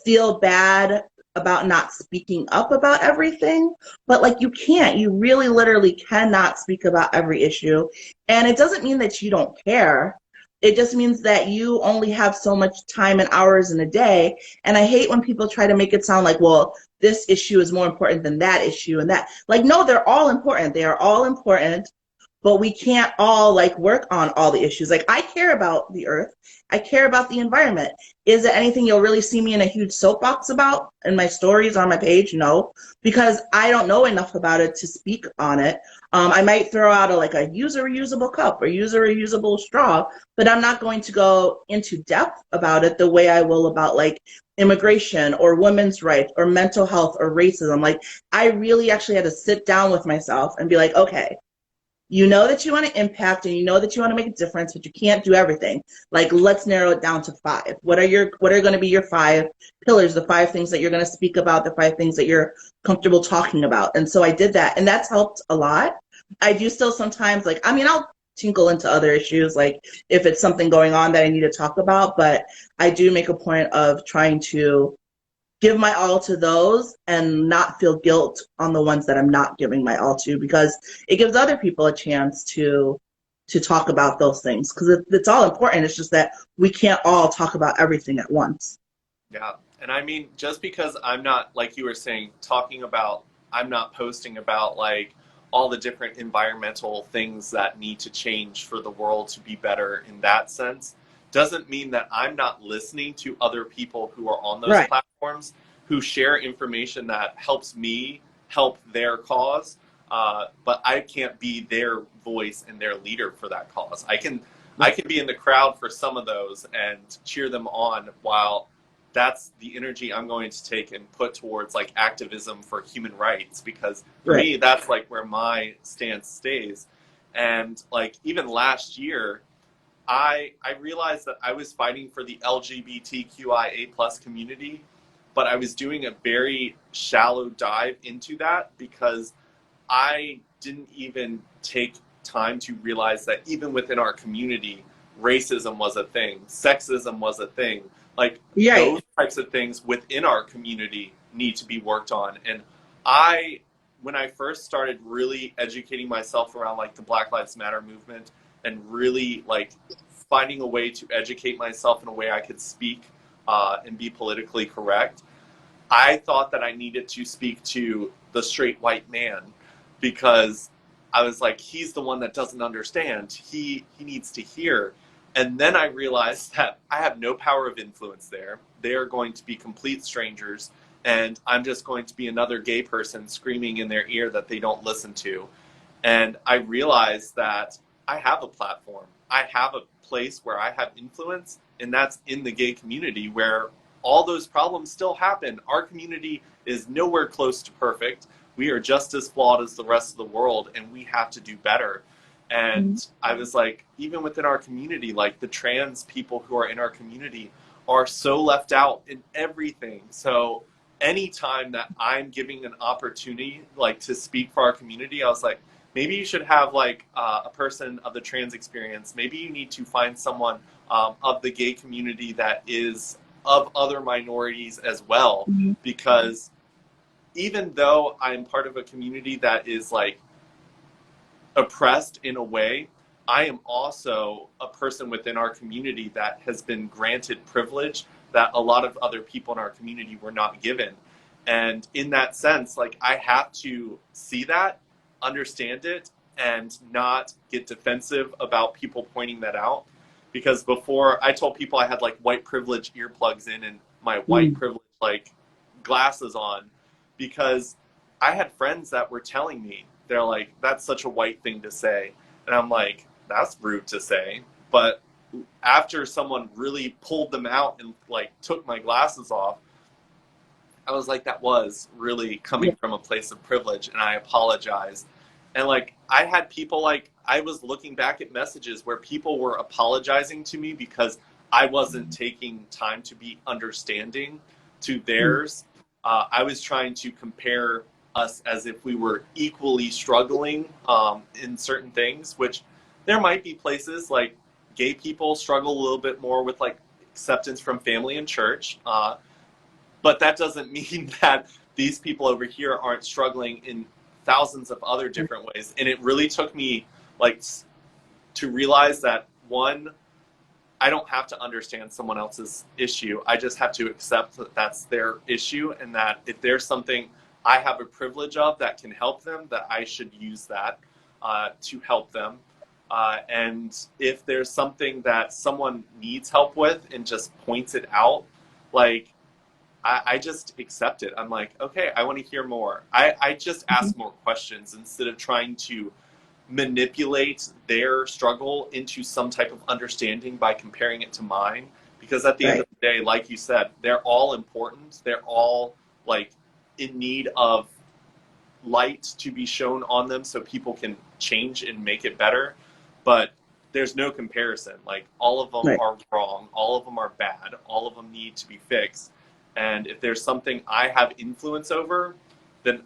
feel bad about not speaking up about everything, but like you can't, you really literally cannot speak about every issue. And it doesn't mean that you don't care. It just means that you only have so much time and hours in a day. And I hate when people try to make it sound like, well, this issue is more important than that issue and that. Like, no, they're all important. They are all important, but we can't all like work on all the issues. Like I care about the earth. I care about the environment. Is it anything you'll really see me in a huge soapbox about in my stories on my page? No, because I don't know enough about it to speak on it. I might throw out like a user reusable cup or user reusable straw, but I'm not going to go into depth about it the way I will about like immigration or women's rights or mental health or racism. Like I really actually had to sit down with myself and be like, okay, you know that you want to impact and you know that you want to make a difference, but you can't do everything. Like, let's narrow it down to five. What are going to be your five pillars, the five things that you're going to speak about, the five things that you're comfortable talking about? And so I did that, and that's helped a lot. I do still sometimes, like, I mean, I'll tinkle into other issues, like if it's something going on that I need to talk about, but I do make a point of trying to give my all to those and not feel guilt on the ones that I'm not giving my all to, because it gives other people a chance to talk about those things, because it's all important. It's just that we can't all talk about everything at once. Yeah. And I mean, just because I'm not, like you were saying, talking about, I'm not posting about like all the different environmental things that need to change for the world to be better in that sense, doesn't mean that I'm not listening to other people who are on those Right. platforms who share information that helps me help their cause. But I can't be their voice and their leader for that cause. I can be in the crowd for some of those and cheer them on, while that's the energy I'm going to take and put towards like activism for human rights, because for Right. me that's like where my stance stays. And like even last year, I realized that I was fighting for the LGBTQIA plus community, but I was doing a very shallow dive into that because I didn't even take time to realize that even within our community, racism was a thing, sexism was a thing. Like Right. those types of things within our community need to be worked on. And I, when I first started really educating myself around like the Black Lives Matter movement and really like finding a way to educate myself in a way I could speak and be politically correct, I thought that I needed to speak to the straight white man because I was like, he's the one that doesn't understand. He needs to hear. And then I realized that I have no power of influence there. They are going to be complete strangers, and I'm just going to be another gay person screaming in their ear that they don't listen to. And I realized that I have a platform. I have a place where I have influence, and that's in the gay community where all those problems still happen. Our community is nowhere close to perfect. We are just as flawed as the rest of the world, and we have to do better. And I was like, even within our community, like the trans people who are in our community are so left out in everything. So anytime that I'm giving an opportunity, like to speak for our community, I was like, maybe you should have like a person of the trans experience. Maybe you need to find someone of the gay community that is of other minorities as well, because even though I'm part of a community that is like oppressed in a way, I am also a person within our community that has been granted privilege that a lot of other people in our community were not given. And in that sense, like I have to see that, understand it, and not get defensive about people pointing that out. Because before I told people I had like white privilege earplugs in and my white privilege like glasses on, because I had friends that were telling me, they're like, that's such a white thing to say. And I'm like, that's rude to say. But after someone really pulled them out and like took my glasses off, I was like, that was really coming from a place of privilege, and I apologized. And like I had people, like I was looking back at messages where people were apologizing to me because I wasn't taking time to be understanding to theirs. I was trying to compare us as if we were equally struggling in certain things, which there might be places like gay people struggle a little bit more with like acceptance from family and church. But that doesn't mean that these people over here aren't struggling in thousands of other different ways. And it really took me like to realize that, one, I don't have to understand someone else's issue. I just have to accept that that's their issue, and that if there's something I have a privilege of that can help them, that I should use that to help them. And if there's something that someone needs help with and just points it out, like I just accept it. I'm like, okay, I want to hear more. I just ask more questions instead of trying to manipulate their struggle into some type of understanding by comparing it to mine. Because at the end of the day, like you said, they're all important. They're all like in need of light to be shown on them so people can change and make it better. But there's no comparison. Like all of them are wrong. All of them are bad. All of them need to be fixed. And if there's something I have influence over, then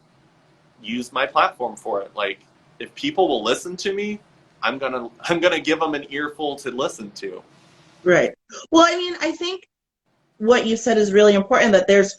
use my platform for it. Like if people will listen to me, I'm gonna give them an earful to listen to. Right. Well, I mean, I think what you said is really important, that there's,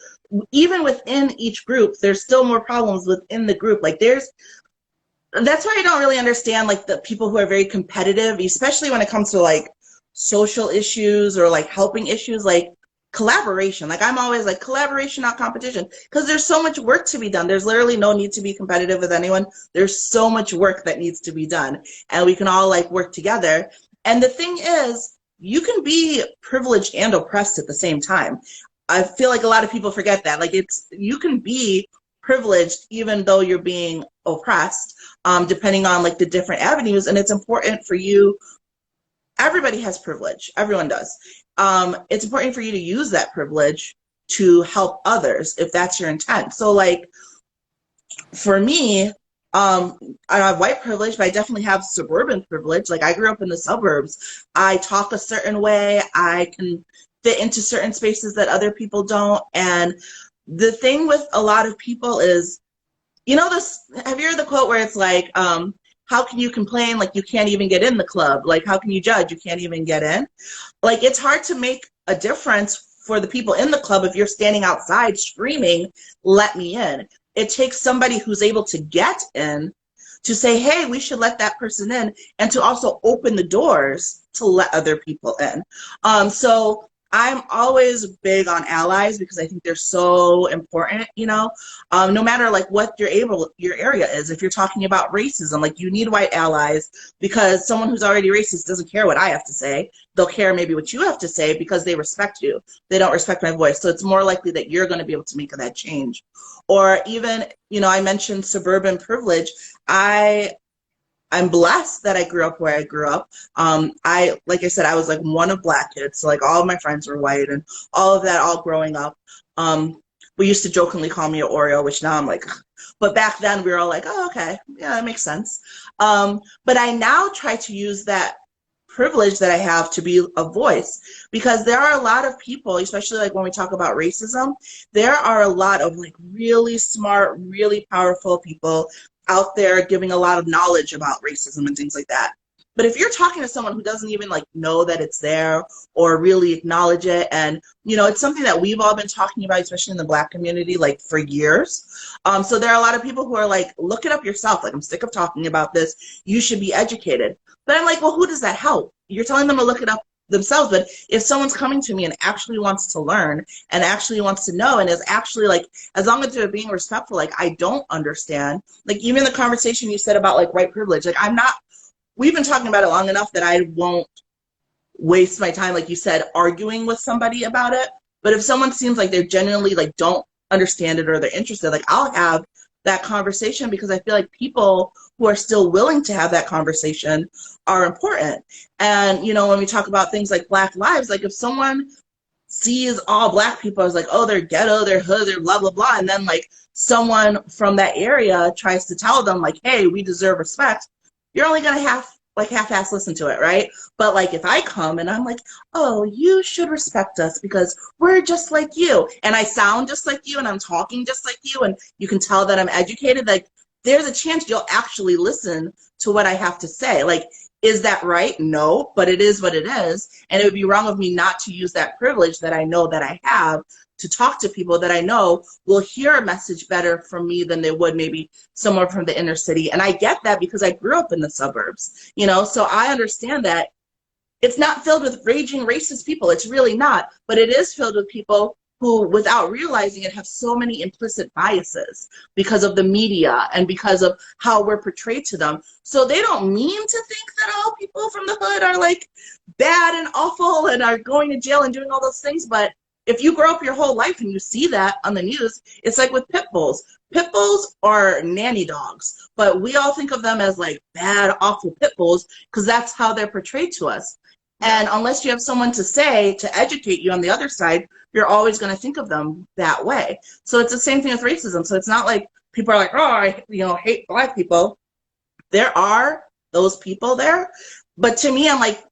even within each group, there's still more problems within the group. Like that's why I don't really understand like the people who are very competitive, especially when it comes to like social issues or like helping issues, like collaboration. Like I'm always like collaboration, not competition, because there's so much work to be done. There's literally no need to be competitive with anyone. There's so much work that needs to be done, and we can all like work together. And the thing is, you can be privileged and oppressed at the same time. I feel like a lot of people forget that. Like you can be privileged even though you're being oppressed, depending on like the different avenues. And it's important for you. Everybody has privilege. Everyone does. It's important for you to use that privilege to help others if that's your intent. So like for me, I have white privilege, but I definitely have suburban privilege. Like I grew up in the suburbs. I talk a certain way. I can fit into certain spaces that other people don't. And the thing with a lot of people is, you know, have you heard the quote where it's like, how can you complain like you can't even get in the club? Like how can you judge? You can't even get in. Like it's hard to make a difference for the people in the club if you're standing outside screaming, let me in. It takes somebody who's able to get in to say, hey, we should let that person in, and to also open the doors to let other people in. So I'm always big on allies because I think they're so important, you know, no matter like what your area is. If you're talking about racism, like you need white allies because someone who's already racist doesn't care what I have to say. They'll care maybe what you have to say because they respect you. They don't respect my voice. So it's more likely that you're going to be able to make that change. Or even, you know, I mentioned suburban privilege. I'm blessed that I grew up where I grew up. Like I said, I was like one of Black kids, so like all of my friends were white and all of that, all growing up. We used to jokingly call me an Oreo, which now I'm like, but back then we were all like, oh, okay, yeah, that makes sense. But I now try to use that privilege that I have to be a voice because there are a lot of people, especially like when we talk about racism, there are a lot of like really smart, really powerful people out there giving a lot of knowledge about racism and things like that. But if you're talking to someone who doesn't even like know that it's there or really acknowledge it, and you know, it's something that we've all been talking about, especially in the Black community, like for years. So there are a lot of people who are like, look it up yourself. Like, I'm sick of talking about this. You should be educated. But I'm like, well, who does that help? You're telling them to look it up themselves. But if someone's coming to me and actually wants to learn and actually wants to know and is actually like, as long as they're being respectful, like I don't understand, like even the conversation you said about like white privilege, like we've been talking about it long enough that I won't waste my time, like you said, arguing with somebody about it. But if someone seems like they're genuinely like don't understand it or they're interested, like I'll have that conversation because I feel like people who are still willing to have that conversation are important. And, you know, when we talk about things like Black lives, like if someone sees all Black people as like, oh, they're ghetto, they're hood, they're blah, blah, blah. And then like someone from that area tries to tell them like, hey, we deserve respect. You're only going to half-ass listen to it, right? But like if I come and I'm like, oh, you should respect us because we're just like you, and I sound just like you, and I'm talking just like you, and you can tell that I'm educated, like there's a chance you'll actually listen to what I have to say. Like, is that right? No, but it is what it is. And it would be wrong of me not to use that privilege that I know that I have to talk to people that I know will hear a message better from me than they would maybe someone from the inner city. And I get that because I grew up in the suburbs, you know, so I understand that it's not filled with raging racist people. It's really not, but it is filled with people who, without realizing it, have so many implicit biases because of the media and because of how we're portrayed to them. So they don't mean to think that all people from the hood are like bad and awful and are going to jail and doing all those things. But if you grow up your whole life and you see that on the news, it's like with pit bulls. Pit bulls are nanny dogs, but we all think of them as like bad, awful pit bulls because that's how they're portrayed to us. And unless you have someone to say, to educate you on the other side, you're always going to think of them that way. So it's the same thing with racism. So it's not like people are like, oh, I hate Black people. There are those people there. But to me, I'm like,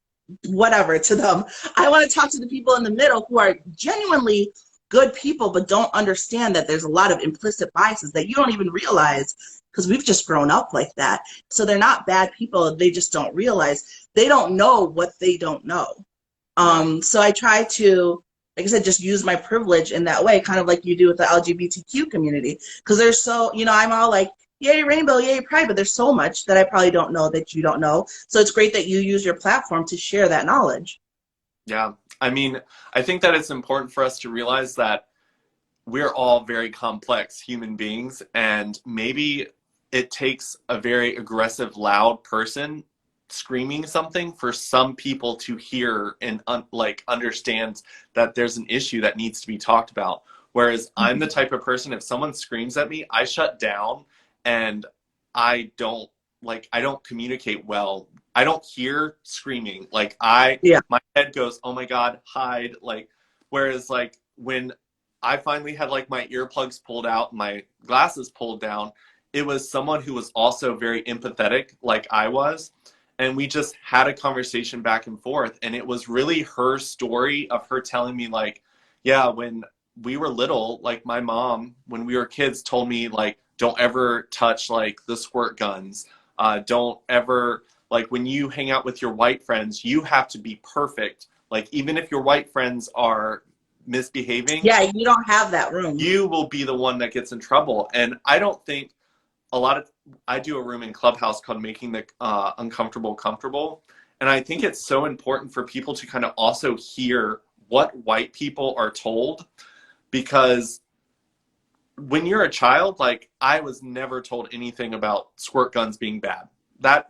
whatever to them. I want to talk to the people in the middle who are genuinely good people, but don't understand that there's a lot of implicit biases that you don't even realize because we've just grown up like that. So they're not bad people. They just don't realize. They don't know what they don't know. So I try to, like I said, just use my privilege in that way, kind of like you do with the LGBTQ community. Because there's so, I'm all like, yay rainbow, yay pride, but there's so much that I probably don't know that you don't know. So it's great that you use your platform to share that knowledge. Yeah. I mean, I think that it's important for us to realize that we're all very complex human beings, and maybe it takes a very aggressive, loud person screaming something for some people to hear and understand that there's an issue that needs to be talked about. Whereas I'm the type of person, if someone screams at me, I shut down and I don't communicate well. I don't hear screaming. My head goes, oh my God, hide. Whereas when I finally had my earplugs pulled out, my glasses pulled down, it was someone who was also very empathetic like I was. And we just had a conversation back and forth. And it was really her story of her telling me yeah, when we were little, my mom, when we were kids, told me don't ever touch the squirt guns. Don't ever, when you hang out with your white friends, you have to be perfect. Even if your white friends are misbehaving. Yeah, you don't have that room. You will be the one that gets in trouble. And I don't think a lot of, I do a room in Clubhouse called Making the Uncomfortable Comfortable. And I think it's so important for people to kind of also hear what white people are told, because when you're a child, like I was never told anything about squirt guns being bad. That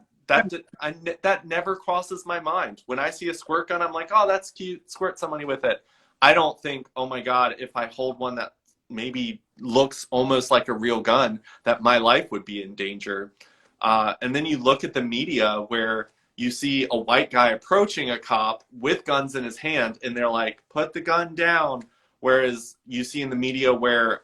never crosses my mind. When I see a squirt gun, I'm like, oh, that's cute. Squirt somebody with it. I don't think, oh my God, if I hold one that maybe looks almost like a real gun, that my life would be in danger. And then you look at the media where you see a white guy approaching a cop with guns in his hand, and they're like, put the gun down. Whereas you see in the media where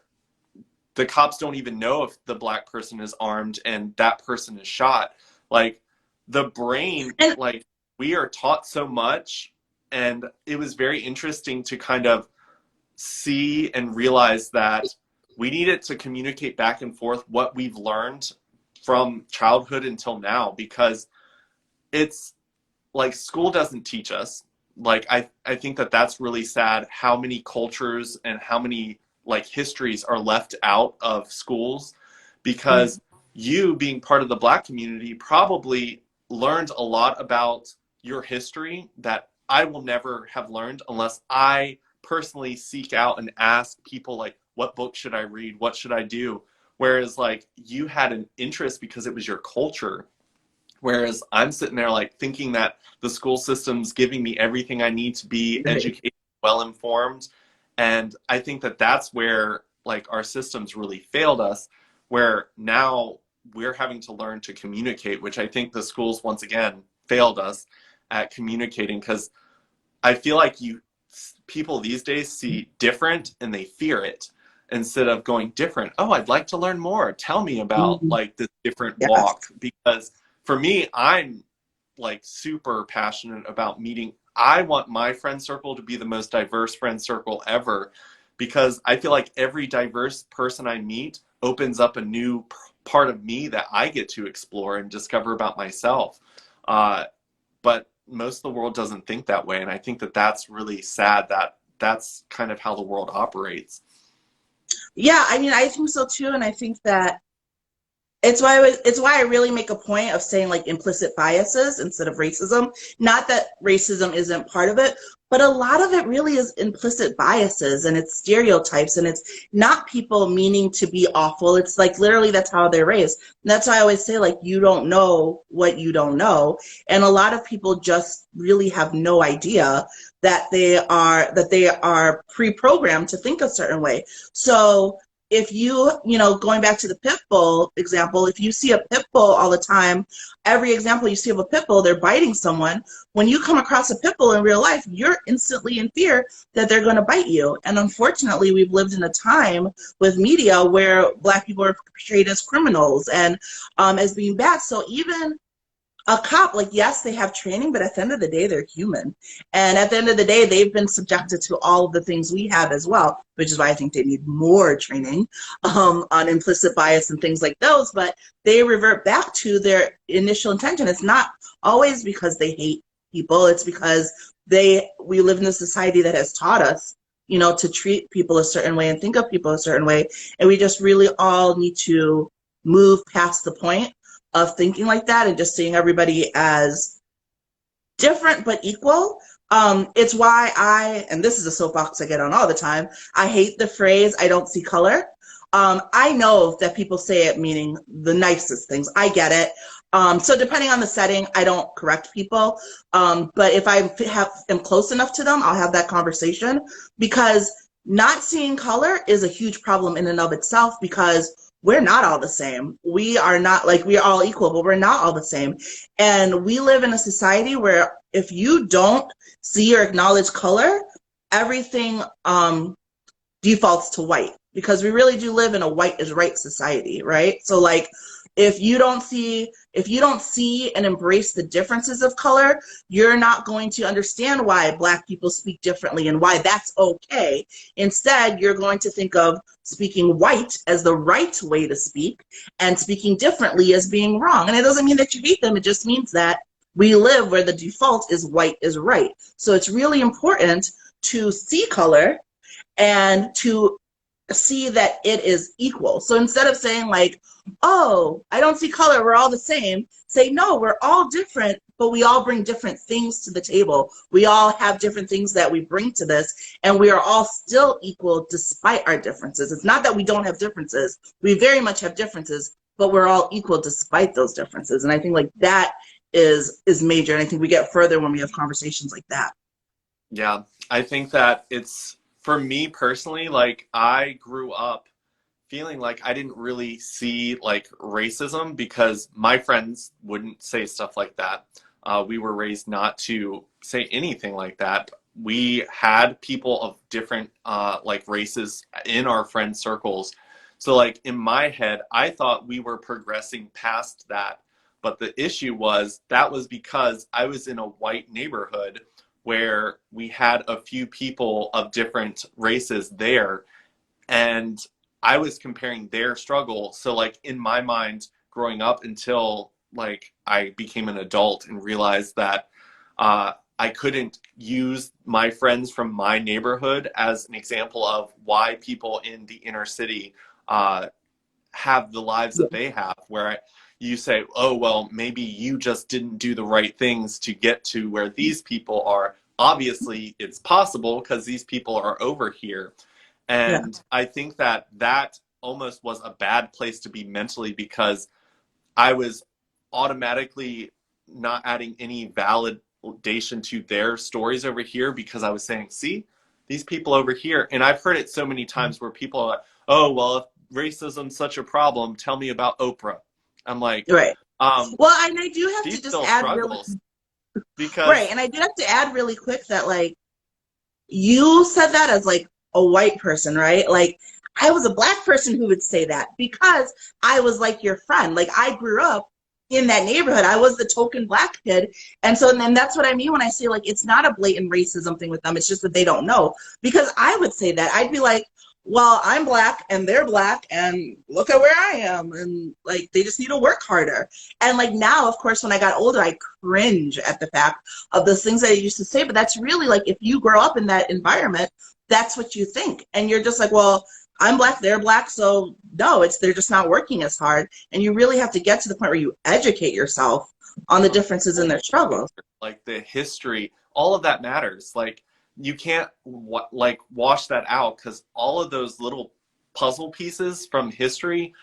the cops don't even know if the black person is armed and that person is shot. Like the brain, like we are taught so much, and it was very interesting to kind of see and realize that we needed to communicate back and forth what we've learned from childhood until now, because it's like school doesn't teach us. Like I think that that's really sad, how many cultures and how many like histories are left out of schools, because you being part of the black community probably learned a lot about your history that I will never have learned unless I personally seek out and ask people like, what book should I read? What should I do? Whereas like you had an interest because it was your culture. Whereas I'm sitting there like thinking that the school system's giving me everything I need to be educated, well-informed. And I think that that's where like our systems really failed us, where now we're having to learn to communicate, which I think the schools once again failed us at communicating, because I feel like people these days see different and they fear it instead of going different. Oh, I'd like to learn more. Tell me about like this different walk. Because for me, I'm like super passionate about meeting. I want my friend circle to be the most diverse friend circle ever, because I feel like every diverse person I meet opens up a new part of me that I get to explore and discover about myself. But most of the world doesn't think that way. And I think that that's really sad, that that's kind of how the world operates. Yeah, I mean, I think so too. And I think that it's why I really make a point of saying like implicit biases instead of racism. Not that racism isn't part of it, but a lot of it really is implicit biases, and it's stereotypes, and it's not people meaning to be awful. It's like literally that's how they're raised. And that's why I always say like you don't know what you don't know. And a lot of people just really have no idea that they are pre-programmed to think a certain way. So if going back to the pit bull example, if you see a pit bull all the time, every example you see of a pit bull, they're biting someone. When you come across a pit bull in real life, you're instantly in fear that they're going to bite you. And unfortunately, we've lived in a time with media where Black people are portrayed as criminals and as being bad. So even a cop, like, yes, they have training, but at the end of the day, they're human. And at the end of the day, they've been subjected to all of the things we have as well, which is why I think they need more training on implicit bias and things like those. But they revert back to their initial intention. It's not always because they hate people. It's because we live in a society that has taught us, to treat people a certain way and think of people a certain way. And we just really all need to move past the point of thinking like that and just seeing everybody as different but equal. It's why and this is a soapbox I get on all the time, I hate the phrase, I don't see color. I know that people say it meaning the nicest things. I get it. So depending on the setting, I don't correct people. But if I am close enough to them, I'll have that conversation, because not seeing color is a huge problem in and of itself, because we're not all the same. We are not like, we are all equal, but we're not all the same. And we live in a society where if you don't see or acknowledge color, everything defaults to white, because we really do live in a white is right society, right? So like, if you don't see and embrace the differences of color, you're not going to understand why Black people speak differently and why that's okay. Instead, you're going to think of speaking white as the right way to speak and speaking differently as being wrong. And it doesn't mean that you hate them. It just means that we live where the default is white is right. So it's really important to see color and to see that it is equal. So instead of saying like, oh, I don't see color, we're all the same, say, no, we're all different, but we all bring different things to the table. We all have different things that we bring to this, and we are all still equal despite our differences. It's not that we don't have differences. We very much have differences, but we're all equal despite those differences. And I think like that is major. And I think we get further when we have conversations like that. Yeah, I think that it's for me personally, like I grew up feeling like I didn't really see like racism because my friends wouldn't say stuff like that. We were raised not to say anything like that. We had people of different like races in our friend circles. So like in my head, I thought we were progressing past that. But the issue was that was because I was in a white neighborhood where we had a few people of different races there. And I was comparing their struggle. So like in my mind, growing up until like I became an adult and realized that I couldn't use my friends from my neighborhood as an example of why people in the inner city have the lives that they have, where you say, oh, well, maybe you just didn't do the right things to get to where these people are. Obviously, it's possible because these people are over here. Yeah. And I think that that almost was a bad place to be mentally because I was automatically not adding any validation to their stories over here because I was saying, see, these people over here. And I've heard it so many times where people are like, oh, well, if racism's such a problem, tell me about Oprah. I'm like, Right. um, Well, and I do have she to just still add really, struggles right. because, And I do have to add really quick that like you said that as like a white person, right? Like I was a black person who would say that because I was like your friend. Like I grew up in that neighborhood. I was the token black kid. And so then that's what I mean when I say like it's not a blatant racism thing with them. It's just that they don't know. Because I would say that. I'd be like, well, I'm black and they're black and look at where I am. And like they just need to work harder. And like now, of course, when I got older, I cringe at the fact of those things that I used to say. But that's really like if you grow up in that environment, that's what you think. And you're just like, well, I'm black, they're black, so no, it's they're just not working as hard. And you really have to get to the point where you educate yourself on the differences in their struggles. like the history, all of that matters. Like you can't like wash that out because all of those little puzzle pieces from history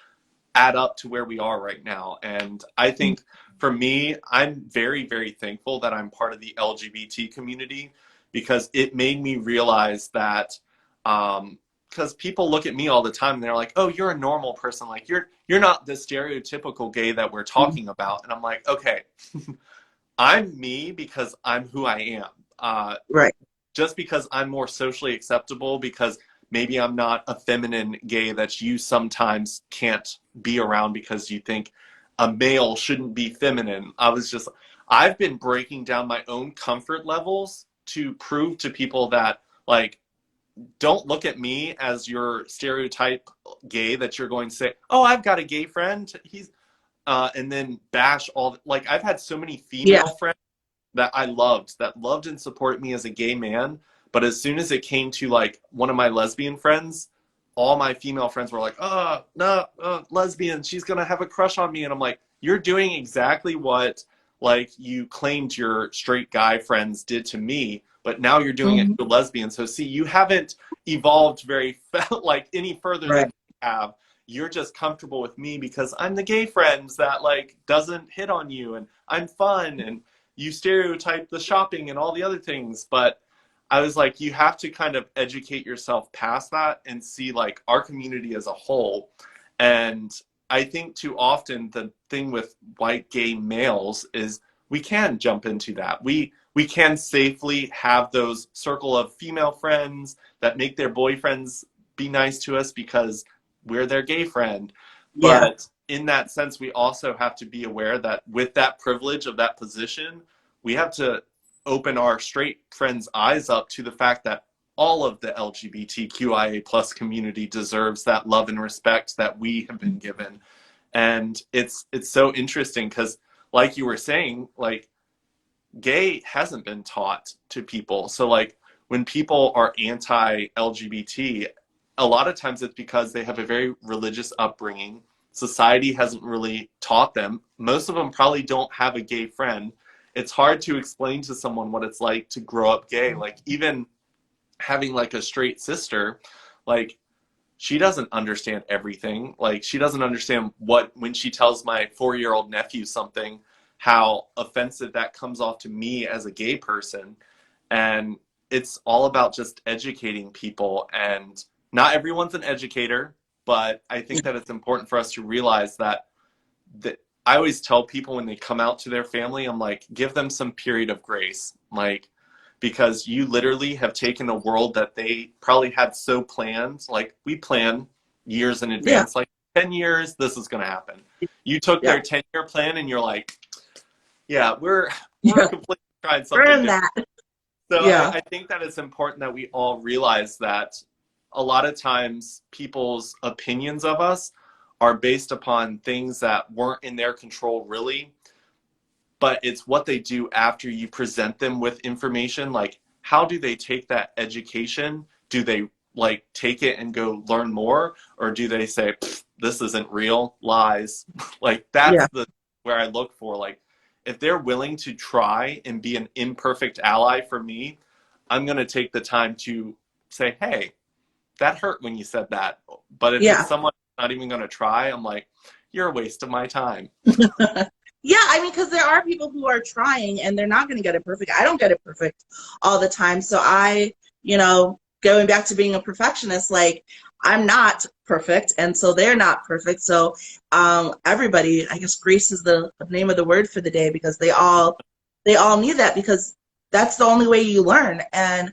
add up to where we are right now. And I think for me, I'm very, very thankful that I'm part of the LGBT community because it made me realize that because people look at me all the time and they're like, oh, you're a normal person. Like you're not the stereotypical gay that we're talking about. And I'm like, okay, I'm me because I'm who I am. Right. Just because I'm more socially acceptable because maybe I'm not a feminine gay that you sometimes can't be around because you think a male shouldn't be feminine. I've been breaking down my own comfort levels to prove to people that like don't look at me as your stereotype gay that you're going to say, oh, I've got a gay friend. He's and then bash all like I've had so many Yeah. female friends that loved and supported me as a gay man. But as soon as it came to like one of my lesbian friends, all my female friends were like, oh, no, lesbian, she's going to have a crush on me. And I'm like, you're doing exactly what like you claimed your straight guy friends did to me, but now you're doing it Mhm. to a lesbian. So see, you haven't evolved very like any further Right. than I have. You're just comfortable with me because I'm the gay friends that like doesn't hit on you and I'm fun and you stereotype the shopping and all the other things. But I was like, you have to kind of educate yourself past that and see like our community as a whole. And I think too often the thing with white gay males is we can jump into that. We can safely have those circle of female friends that make their boyfriends be nice to us because we're their gay friend. Yeah. But in that sense, we also have to be aware that with that privilege of that position, we have to open our straight friends' eyes up to the fact that all of the LGBTQIA plus community deserves that love and respect that we have been given. And it's so interesting because like you were saying, like gay hasn't been taught to people. So like when people are anti-LGBT, a lot of times it's because they have a very religious upbringing. Society hasn't really taught them. Most of them probably don't have a gay friend. It's hard to explain to someone what it's like to grow up gay. Like even having like a straight sister, like she doesn't understand everything. Like she doesn't understand what, when she tells my 4-year-old nephew something, how offensive that comes off to me as a gay person. And it's all about just educating people. And not everyone's an educator, but I think that it's important for us to realize that I always tell people when they come out to their family, I'm like, give them some period of grace. Like, because you literally have taken a world that they probably had so planned. Like we plan years in Yeah. advance, like 10 years, this is going to happen. You took Yeah. their 10-year plan and you're like, yeah, we're Yeah. completely trying We're something in different. that. So Yeah. I think that it's important that we all realize that a lot of times people's opinions of us are based upon things that weren't in their control really, but it's what they do after you present them with information. Like, how do they take that education? Do they like take it and go learn more? Or do they say, this isn't real, lies? Like, Yeah. that's the where I look for. Like, if they're willing to try and be an imperfect ally for me, I'm going to take the time to say, hey, that hurt when you said that. But if Yeah. it's someone not even going to try, I'm like, you're a waste of my time. Yeah, I mean, because there are people who are trying and they're not going to get it perfect. I don't get it perfect all the time. So going back to being a perfectionist, like I'm not perfect. And so they're not perfect. So everybody, I guess grace is the name of the word for the day because they all need that because that's the only way you learn. And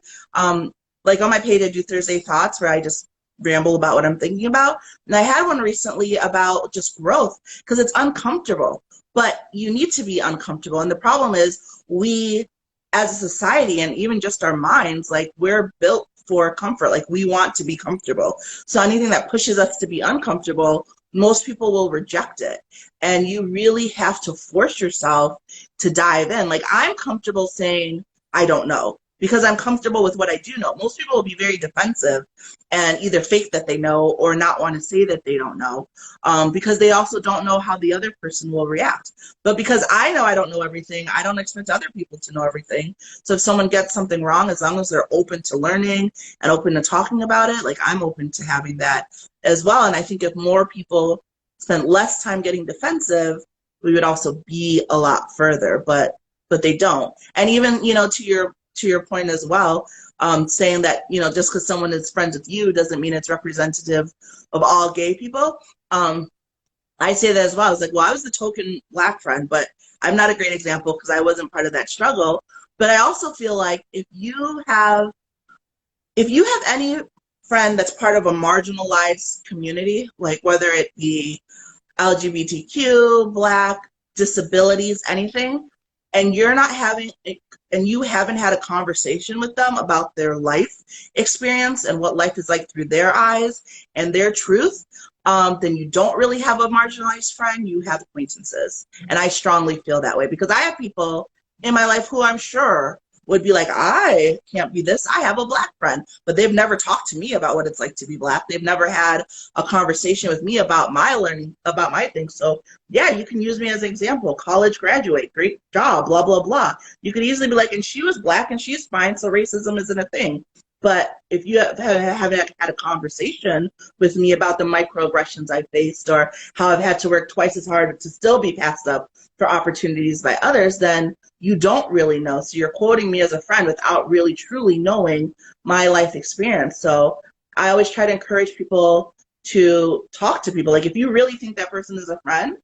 like on my page, I do Thursday Thoughts where I just ramble about what I'm thinking about. And I had one recently about just growth because it's uncomfortable, but you need to be uncomfortable. And the problem is we, as a society and even just our minds, like we're built for comfort. Like we want to be comfortable. So anything that pushes us to be uncomfortable, most people will reject it. And you really have to force yourself to dive in. Like I'm comfortable saying, I don't know, because I'm comfortable with what I do know. Most people will be very defensive and either fake that they know or not want to say that they don't know because they also don't know how the other person will react. But because I know I don't know everything, I don't expect other people to know everything. So if someone gets something wrong, as long as they're open to learning and open to talking about it, like I'm open to having that as well. And I think if more people spent less time getting defensive, we would also be a lot further, but they don't. And even, to your point as well, saying that, just because someone is friends with you doesn't mean it's representative of all gay people. I say that as well. I was like, well, I was the token Black friend, but I'm not a great example because I wasn't part of that struggle. But I also feel like if you have any friend that's part of a marginalized community, like whether it be LGBTQ, Black, disabilities, anything, and you haven't had a conversation with them about their life experience and what life is like through their eyes and their truth, then you don't really have a marginalized friend, you have acquaintances. And I strongly feel that way because I have people in my life who I'm sure would be like, I can't be this. I have a Black friend, but they've never talked to me about what it's like to be Black. They've never had a conversation with me about my learning, about my things. So yeah, you can use me as an example. College graduate, great job, blah, blah, blah. You could easily be like, and she was Black and she's fine, so racism isn't a thing. But if you haven't had a conversation with me about the microaggressions I faced or how I've had to work twice as hard to still be passed up for opportunities by others, then you don't really know. So you're quoting me as a friend without really truly knowing my life experience. So I always try to encourage people to talk to people. Like if you really think that person is a friend,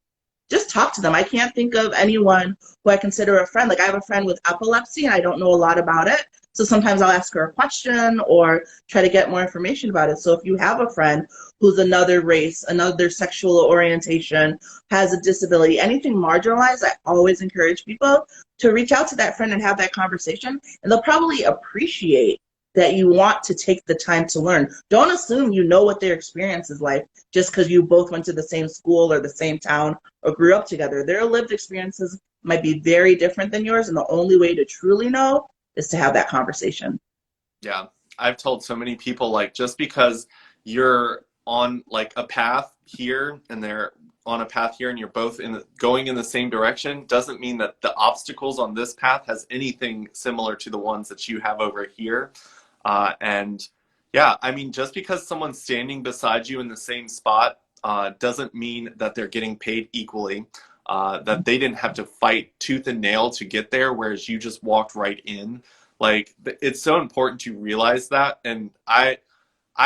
just talk to them. I can't think of anyone who I consider a friend. Like I have a friend with epilepsy and I don't know a lot about it. So sometimes I'll ask her a question or try to get more information about it. So if you have a friend who's another race, another sexual orientation, has a disability, anything marginalized, I always encourage people to reach out to that friend and have that conversation. And they'll probably appreciate that you want to take the time to learn. Don't assume you know what their experience is like just because you both went to the same school or the same town or grew up together. Their lived experiences might be very different than yours, and the only way to truly know is to have that conversation. Yeah. I've told so many people, like, just because you're on like a path here and they're on a path here and you're both going in the same direction doesn't mean that the obstacles on this path has anything similar to the ones that you have over here. And yeah, I mean, just because someone's standing beside you in the same spot doesn't mean that they're getting paid equally, that they didn't have to fight tooth and nail to get there, whereas you just walked right in. Like, it's so important to realize that. And I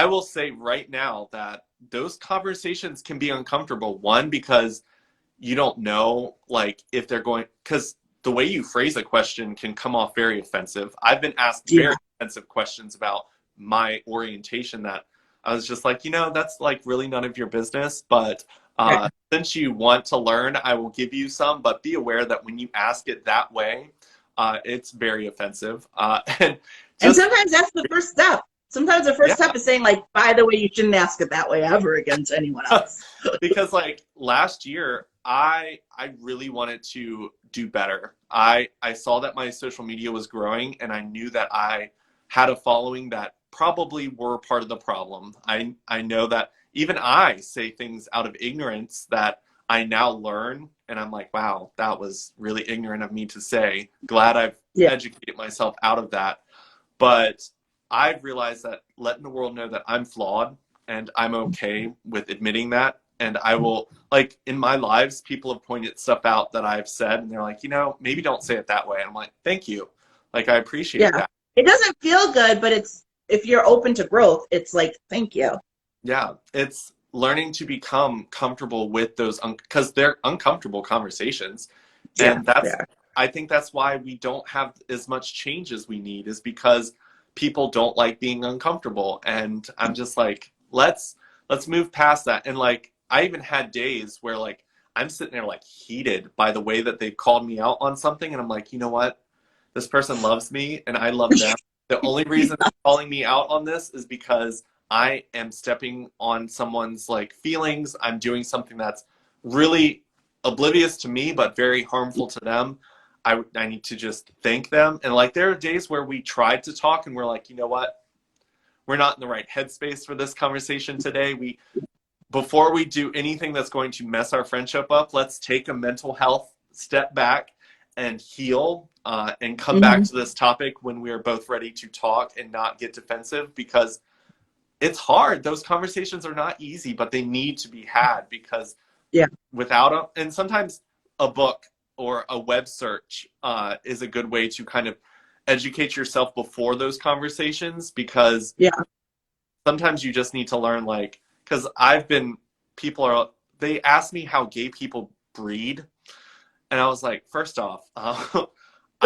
will say right now that those conversations can be uncomfortable. One, because you don't know, like, if they're going, because the way you phrase a question can come off very offensive. I've been asked very offensive questions about my orientation that I was just like, that's like really none of your business. But since you want to learn, I will give you some. But be aware that when you ask it that way, it's very offensive. And sometimes that's the first step. Sometimes the first step is saying, like, by the way, you shouldn't ask it that way ever again to anyone else. Because, like, last year, I really wanted to do better. I saw that my social media was growing, and I knew that I had a following that probably were part of the problem. I know that even I say things out of ignorance that I now learn, and I'm like, wow, that was really ignorant of me to say. Glad I've educated myself out of that. But I've realized that letting the world know that I'm flawed and I'm okay with admitting that. And I will, like, in my lives, people have pointed stuff out that I've said, and they're like, maybe don't say it that way. And I'm like, thank you. Like, I appreciate that. It doesn't feel good, but if you're open to growth, it's like, thank you. Yeah. It's learning to become comfortable with those, because they're uncomfortable conversations. And I think that's why we don't have as much change as we need, is because people don't like being uncomfortable. And I'm just like, let's move past that. And like, I even had days where like I'm sitting there like heated by the way that they've called me out on something, and I'm like, you know what, this person loves me and I love them. The only reason they're calling me out on this is because I am stepping on someone's like feelings. I'm doing something that's really oblivious to me but very harmful to them. I need to just thank them. And like, there are days where we tried to talk and we're like, you know what? We're not in the right headspace for this conversation today. Before we do anything that's going to mess our friendship up, let's take a mental health step back and heal and come back to this topic when we are both ready to talk and not get defensive, because it's hard. Those conversations are not easy, but they need to be had, because without them, and sometimes a book or a web search is a good way to kind of educate yourself before those conversations, because sometimes you just need to learn, like, because they ask me how gay people breed, and I was like, first off, I'm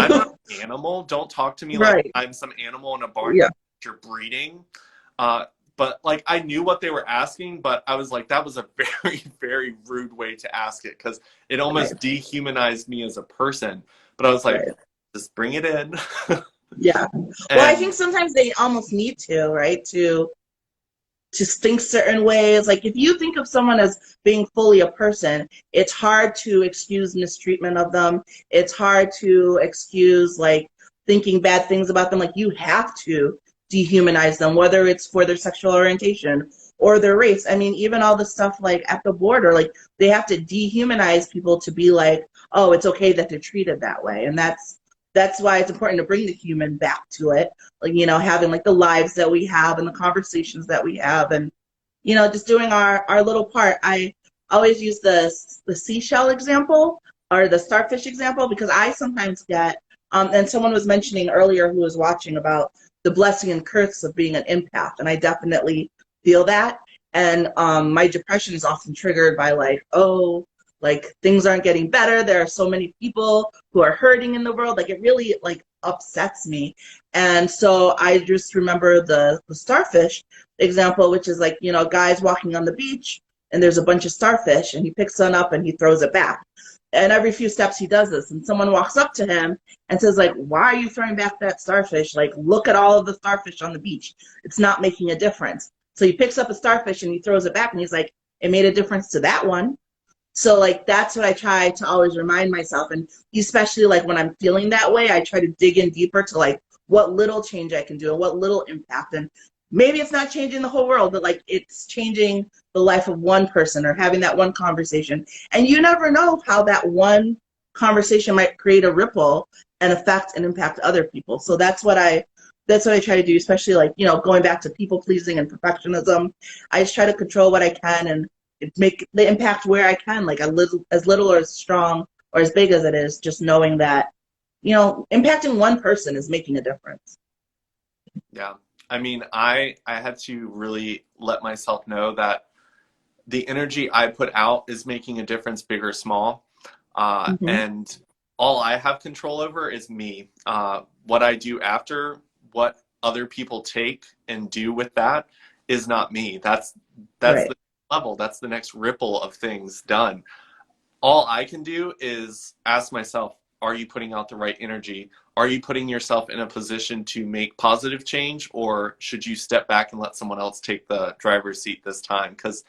not an animal. Don't talk to me like I'm some animal in a barn that you're breeding. But like, I knew what they were asking, but I was like, that was a very, very rude way to ask it, because it almost dehumanized me as a person. But I was like, just bring it in. Well, I think sometimes they almost need to, right? To think certain ways. Like, if you think of someone as being fully a person, it's hard to excuse mistreatment of them. It's hard to excuse, like, thinking bad things about them. Like, you have to dehumanize them, whether it's for their sexual orientation or their race. I mean, even all the stuff like at the border, like, they have to dehumanize people to be like, oh, it's okay that they're treated that way. And that's why it's important to bring the human back to it. Like, having like the lives that we have and the conversations that we have, and, just doing our little part. I always use the seashell example or the starfish example, because I sometimes get, and someone was mentioning earlier who was watching about the blessing and curse of being an empath. And I definitely feel that. And my depression is often triggered by like, oh, like, things aren't getting better. There are so many people who are hurting in the world. Like, it really like upsets me. And so I just remember the starfish example, which is like, guys walking on the beach and there's a bunch of starfish and he picks one up and he throws it back. And every few steps he does this, and someone walks up to him and says, like, why are you throwing back that starfish? Like, look at all of the starfish on the beach. It's not making a difference. So he picks up a starfish and he throws it back, and he's like, it made a difference to that one. So, like, that's what I try to always remind myself. And especially, like, when I'm feeling that way, I try to dig in deeper to, like, what little change I can do and what little impact. And maybe it's not changing the whole world, but like it's changing the life of one person or having that one conversation. And you never know how that one conversation might create a ripple and affect and impact other people. So that's what I try to do, especially like, going back to people pleasing and perfectionism. I just try to control what I can and make the impact where I can, like as little or as strong or as big as it is, just knowing that, impacting one person is making a difference. Yeah. I mean, I had to really let myself know that the energy I put out is making a difference, big or small. Hmm. And all I have control over is me. What I do after, what other people take and do with that is not me. That's Right. the level. That's the next ripple of things done. All I can do is ask myself, are you putting out the right energy? Are you putting yourself in a position to make positive change, or should you step back and let someone else take the driver's seat this time? Because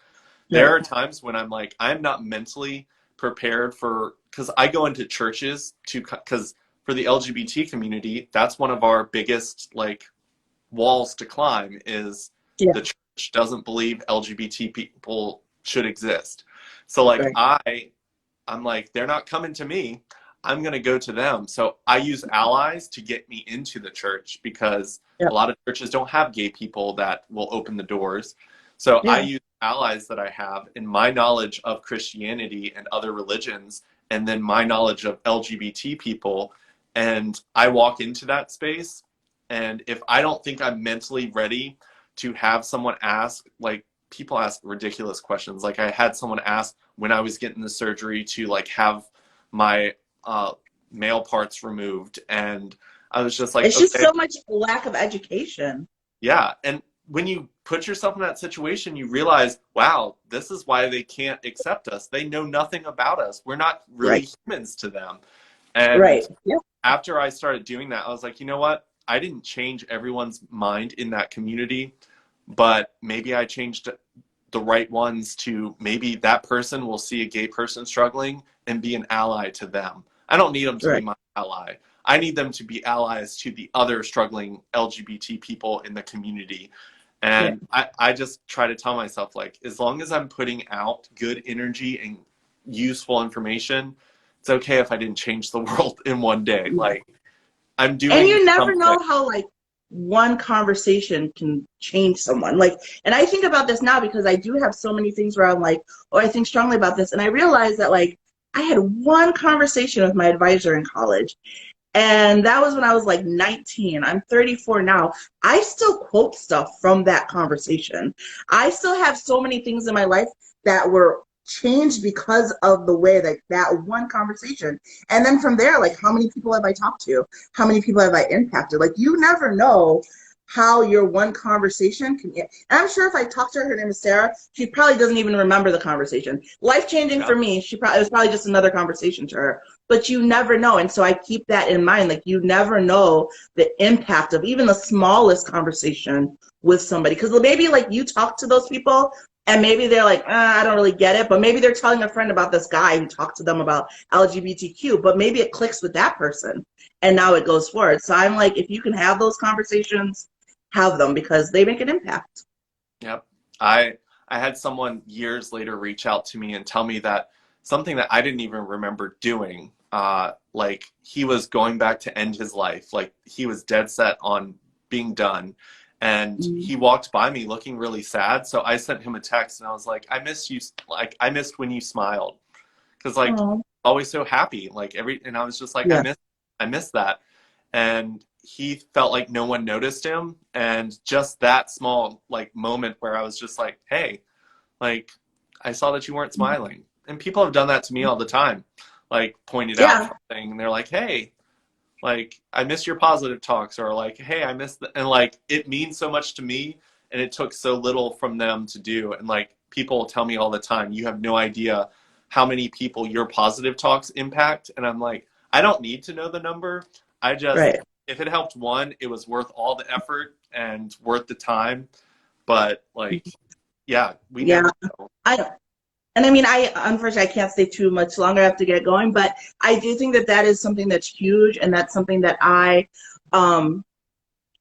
there Right. are times when I'm like, I'm not mentally prepared for, because I go into churches because for the LGBT community, that's one of our biggest like walls to climb is Yeah. the church doesn't believe LGBT people should exist. So like Right. I'm like, they're not coming to me. I'm going to go to them. So I use allies to get me into the church because Yeah. a lot of churches don't have gay people that will open the doors. So I Yeah. use allies that I have in my knowledge of Christianity and other religions, and then my knowledge of LGBT people. And I walk into that space. And if I don't think I'm mentally ready to have someone ask, like, people ask ridiculous questions. Like I had someone ask when I was getting the surgery to like have my uh, male parts removed, and I was just like, It's just okay, so much lack of education. yeah. And when you put yourself in that situation, you realize, wow, this is why they can't accept us. They know nothing about us. We're not Right. really humans to them. And Right. Yeah. after I started doing that, I was like, you know what? I didn't change everyone's mind in that community, but maybe I changed the right ones to maybe that person will see a gay person struggling and be an ally to them. I don't need them to be Right. my ally. I need them to be allies to the other struggling LGBT people in the community. Yeah. And I just try to tell myself, like, as long as I'm putting out good energy and useful information, it's okay if I didn't change the world in one day. Yeah. Like, I'm And doing you never something. know how like one conversation can change someone. Like, and I think about this now because I do have so many things where I'm like, oh, I think strongly about this. And I realize that like I had one conversation with my advisor in college. And that was when I was like 19. I'm 34 now. I still quote stuff from that conversation. I still have so many things in my life that were changed because of the way that one conversation. And then from there, like how many people have I talked to? How many people have I impacted? Like you never know how your one conversation can. And I'm sure if I talked to her, her name is Sarah, she probably doesn't even remember the conversation. Life changing Yeah. for me. It was probably just another conversation to her, but you never know. And so I keep that in mind. Like you never know the impact of even the smallest conversation with somebody. Because maybe like you talk to those people and maybe they're like, I don't really get it. But maybe they're telling a friend about this guy who talked to them about LGBTQ, but maybe it clicks with that person and now it goes forward. So I'm like, if you can have those conversations, have them because they make an impact. Yep. I had someone years later reach out to me and tell me that something that I didn't even remember doing, like he was going back to end his life, like he was dead set on being done. And Mm-hmm. he walked by me looking really sad. So I sent him a text and I was like, I miss you. Like, I missed when you smiled. Because, like, Oh, always so happy. Like, and I was just like, yeah. I miss that. And he felt like no one noticed him. And just that small, like, moment where I was just like, hey, like, I saw that you weren't smiling. And people have done that to me all the time, like, pointed out Yeah. something. And they're like, hey, like, I miss your positive talks, or like, hey, I miss the, and like, it means so much to me. And it took so little from them to do. And like, people tell me all the time, you have no idea how many people your positive talks impact. And I'm like, I don't need to know the number. I just, Right. if it helped one, it was worth all the effort and worth the time. But like, yeah, we Yeah. never know. I And I mean, I unfortunately I can't stay too much longer. I have to get going, but I do think that that is something that's huge, and that's something that um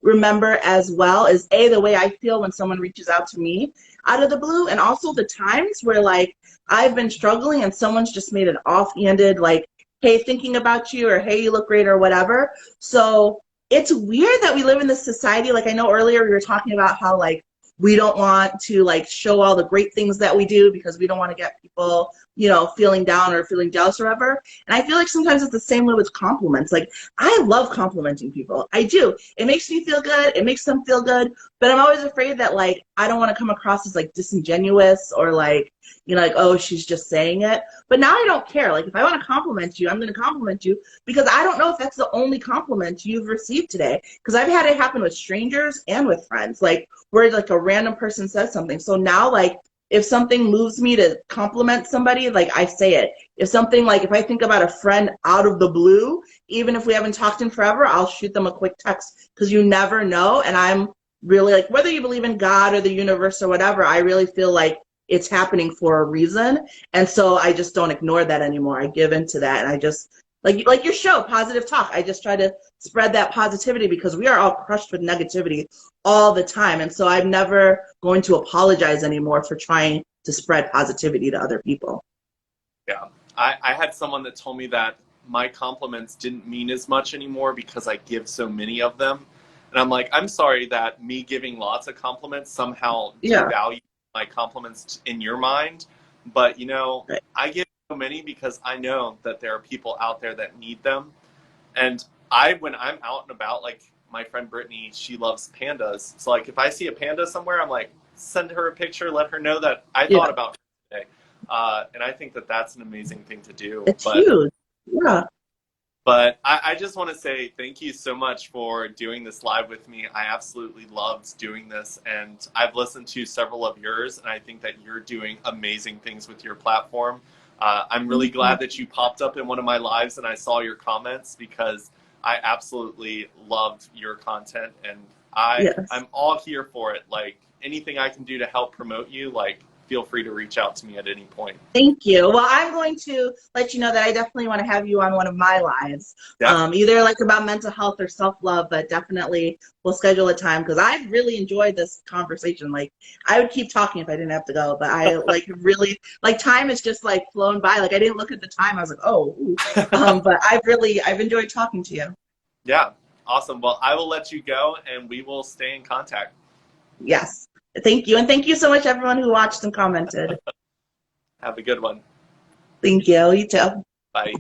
remember as well is the way I feel when someone reaches out to me out of the blue, and also the times where like I've been struggling and someone's just made an offhanded like, hey, thinking about you, or hey, you look great, or whatever. So it's weird that we live in this society. Like I know earlier we were talking about how like we don't want to like show all the great things that we do because we don't want to get people, you know, feeling down or feeling jealous or whatever. And I feel like sometimes it's the same way with compliments. Like I love complimenting people. I do. It makes me feel good. It makes them feel good. But I'm always afraid that like I don't want to come across as like disingenuous or like, you know, like, oh, she's just saying it. But now I don't care. Like if I want to compliment you, I'm going to compliment you because I don't know if that's the only compliment you've received today. Because I've had it happen with strangers and with friends. Like where like a random person says something. So now like if something moves me to compliment somebody, like I say it. If something like if I think about a friend out of the blue, even if we haven't talked in forever, I'll shoot them a quick text because you never know. And I'm really like, whether you believe in God or the universe or whatever, I really feel like it's happening for a reason. And so I just don't ignore that anymore. I give into that. And I just like your show, Positive Talk. I just try to spread that positivity because we are all crushed with negativity all the time. And so I'm never going to apologize anymore for trying to spread positivity to other people. Yeah. I had someone that told me that my compliments didn't mean as much anymore because I give so many of them. And I'm like, I'm sorry that me giving lots of compliments somehow Yeah. devalue my compliments in your mind. But, you know, Right. I give so many because I know that there are people out there that need them. And when I'm out and about, like my friend Brittany, she loves pandas. So like if I see a panda somewhere, I'm like, send her a picture, let her know that I Yeah. thought about her today. And I think that that's an amazing thing to do. It's huge. Yeah. But I just want to say thank you so much for doing this live with me. I absolutely loved doing this, and I've listened to several of yours, and I think that you're doing amazing things with your platform. I'm really glad that you popped up in one of my lives and I saw your comments because I absolutely loved your content, and Yes. I'm all here for it. Like anything I can do to help promote you, like feel free to reach out to me at any point. Thank you. Well, I'm going to let you know that I definitely want to have you on one of my lives, Yeah. either like about mental health or self-love, but definitely we'll schedule a time because I really enjoyed this conversation. Like I would keep talking if I didn't have to go, but I like really like time is just like flown by. Like I didn't look at the time. I was like, oh, ooh. But I've enjoyed talking to you. Yeah. Awesome. Well, I will let you go and we will stay in contact. Yes. Thank you. And thank you so much, everyone who watched and commented. Have a good one. Thank you. You too. Bye.